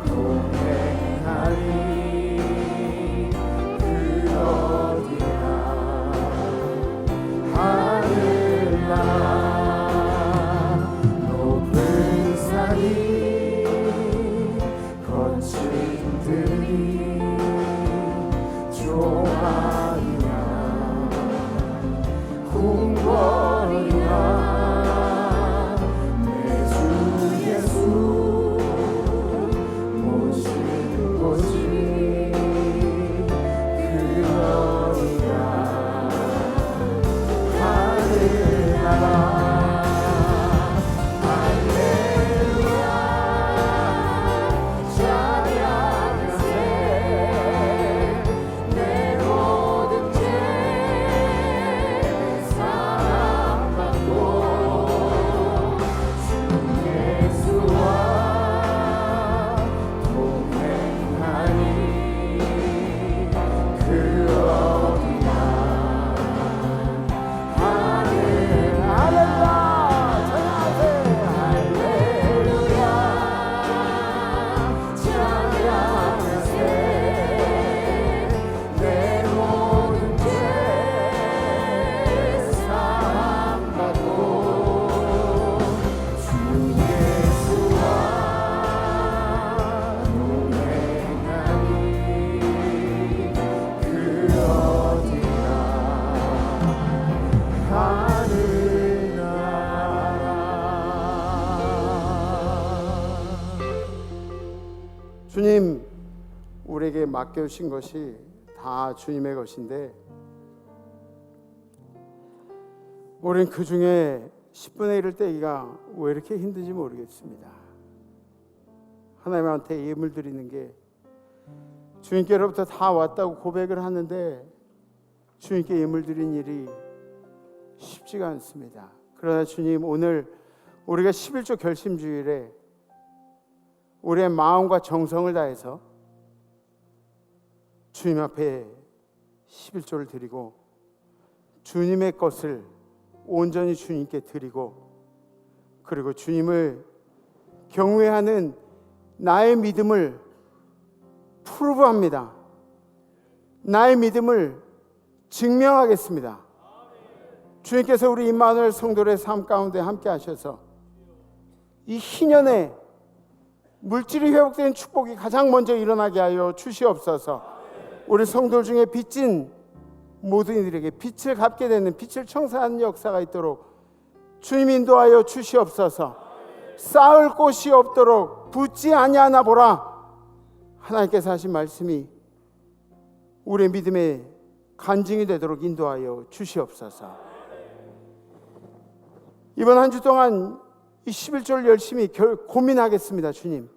동행하리. 그 어디나 하늘나라 높은 산이 거친 들이 좋아하리라. 궁궐이나 내 주 예수 모시는 곳이 그러리라. 하늘나라 할렐루야 찬양하세. 내 모든 죄 사함받고 주 예수와 동행하니 그 어디나 할렐루야 찬양하세. 할렐루야 찬양하세. 내 모든 죄 사함받고 주 예수와 동행하니 그 어디나 주님, 우리에게 맡겨주신 것이 다 주님의 것인데 우린 그 중에 10분의 1을 떼기가 왜 이렇게 힘든지 모르겠습니다. 하나님한테 예물 드리는 게 주님께로부터 다 왔다고 고백을 하는데 주님께 예물 드린 일이 쉽지가 않습니다. 그러나 주님, 오늘 우리가 11조 결심주일에 우리의 마음과 정성을 다해서 주님 앞에 11조를 드리고 주님의 것을 온전히 주님께 드리고 그리고 주님을 경외하는 나의 믿음을 프루브합니다. 나의 믿음을 증명하겠습니다. 주님께서 우리 임마누엘 성도의 삶 가운데 함께 하셔서 이 희년에 물질이 회복되는 축복이 가장 먼저 일어나게 하여 주시옵소서. 우리 성도 중에 빚진 모든 이들에게 빚을 갚게 되는, 빚을 청산하는 역사가 있도록 주님 인도하여 주시옵소서. 쌓을 곳이 없도록 붙지 아니하나 보라. 하나님께서 하신 말씀이 우리의 믿음의 간증이 되도록 인도하여 주시옵소서. 이번 한 주 동안 이 11조를 열심히 고민하겠습니다. 주님,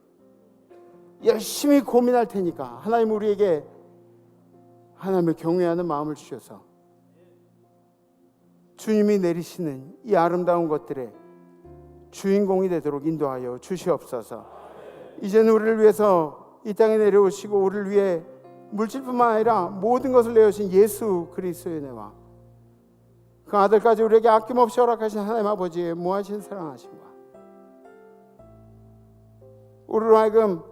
열심히 고민할 테니까 하나님 우리에게 하나님을 경외하는 마음을 주셔서 주님이 내리시는 이 아름다운 것들의 주인공이 되도록 인도하여 주시옵소서. 이제는 우리를 위해서 이 땅에 내려오시고 우리를 위해 물질뿐만 아니라 모든 것을 내어주신 예수 그리스도의 은혜와 그 아들까지 우리에게 아낌없이 허락하신 하나님 아버지의 무한하신 사랑하심과 우리로 하여금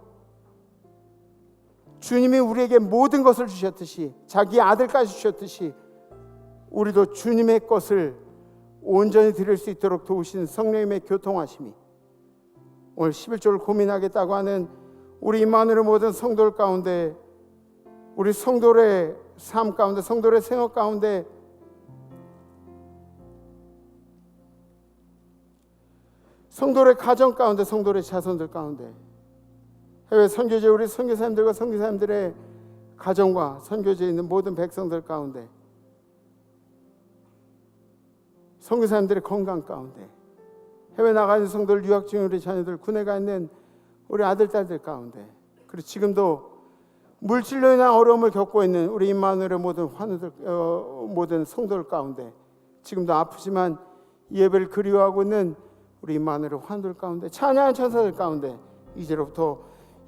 주님이 우리에게 모든 것을 주셨듯이 자기 아들까지 주셨듯이 우리도 주님의 것을 온전히 드릴 수 있도록 도우시는 성령님의 교통하심이 오늘 11조를 고민하겠다고 하는 우리 임마누엘 모든 성도들 가운데, 우리 성도의 삶 가운데, 성도의 생활 가운데 성도의 가정 가운데, 성도의 자손들 가운데, 해외 선교제 우리 선교사님들과 선교사님들의 가정과 선교제에 있는 모든 백성들 가운데, 선교사님들의 건강 가운데, 해외 나가 있는 성도들, 유학 중인 우리 자녀들, 군에 가 있는 우리 아들 딸들 가운데, 그리고 지금도 물질로 인한 어려움을 겪고 있는 우리 임마누엘의 모든 환우들, 모든 성도들 가운데, 지금도 아프지만 이 예배를 그리워하고 있는 우리 임마누엘의 환우들 가운데, 찬양하는 천사들 가운데 이제로부터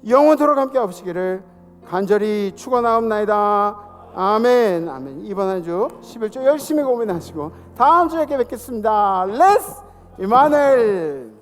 영원토록 함께 하시기를 간절히 축원하옵나이다. 아멘. 아멘. 이번 한 주 11조 열심히 고민하시고 다음 주에 뵙겠습니다. 레스 임마누엘.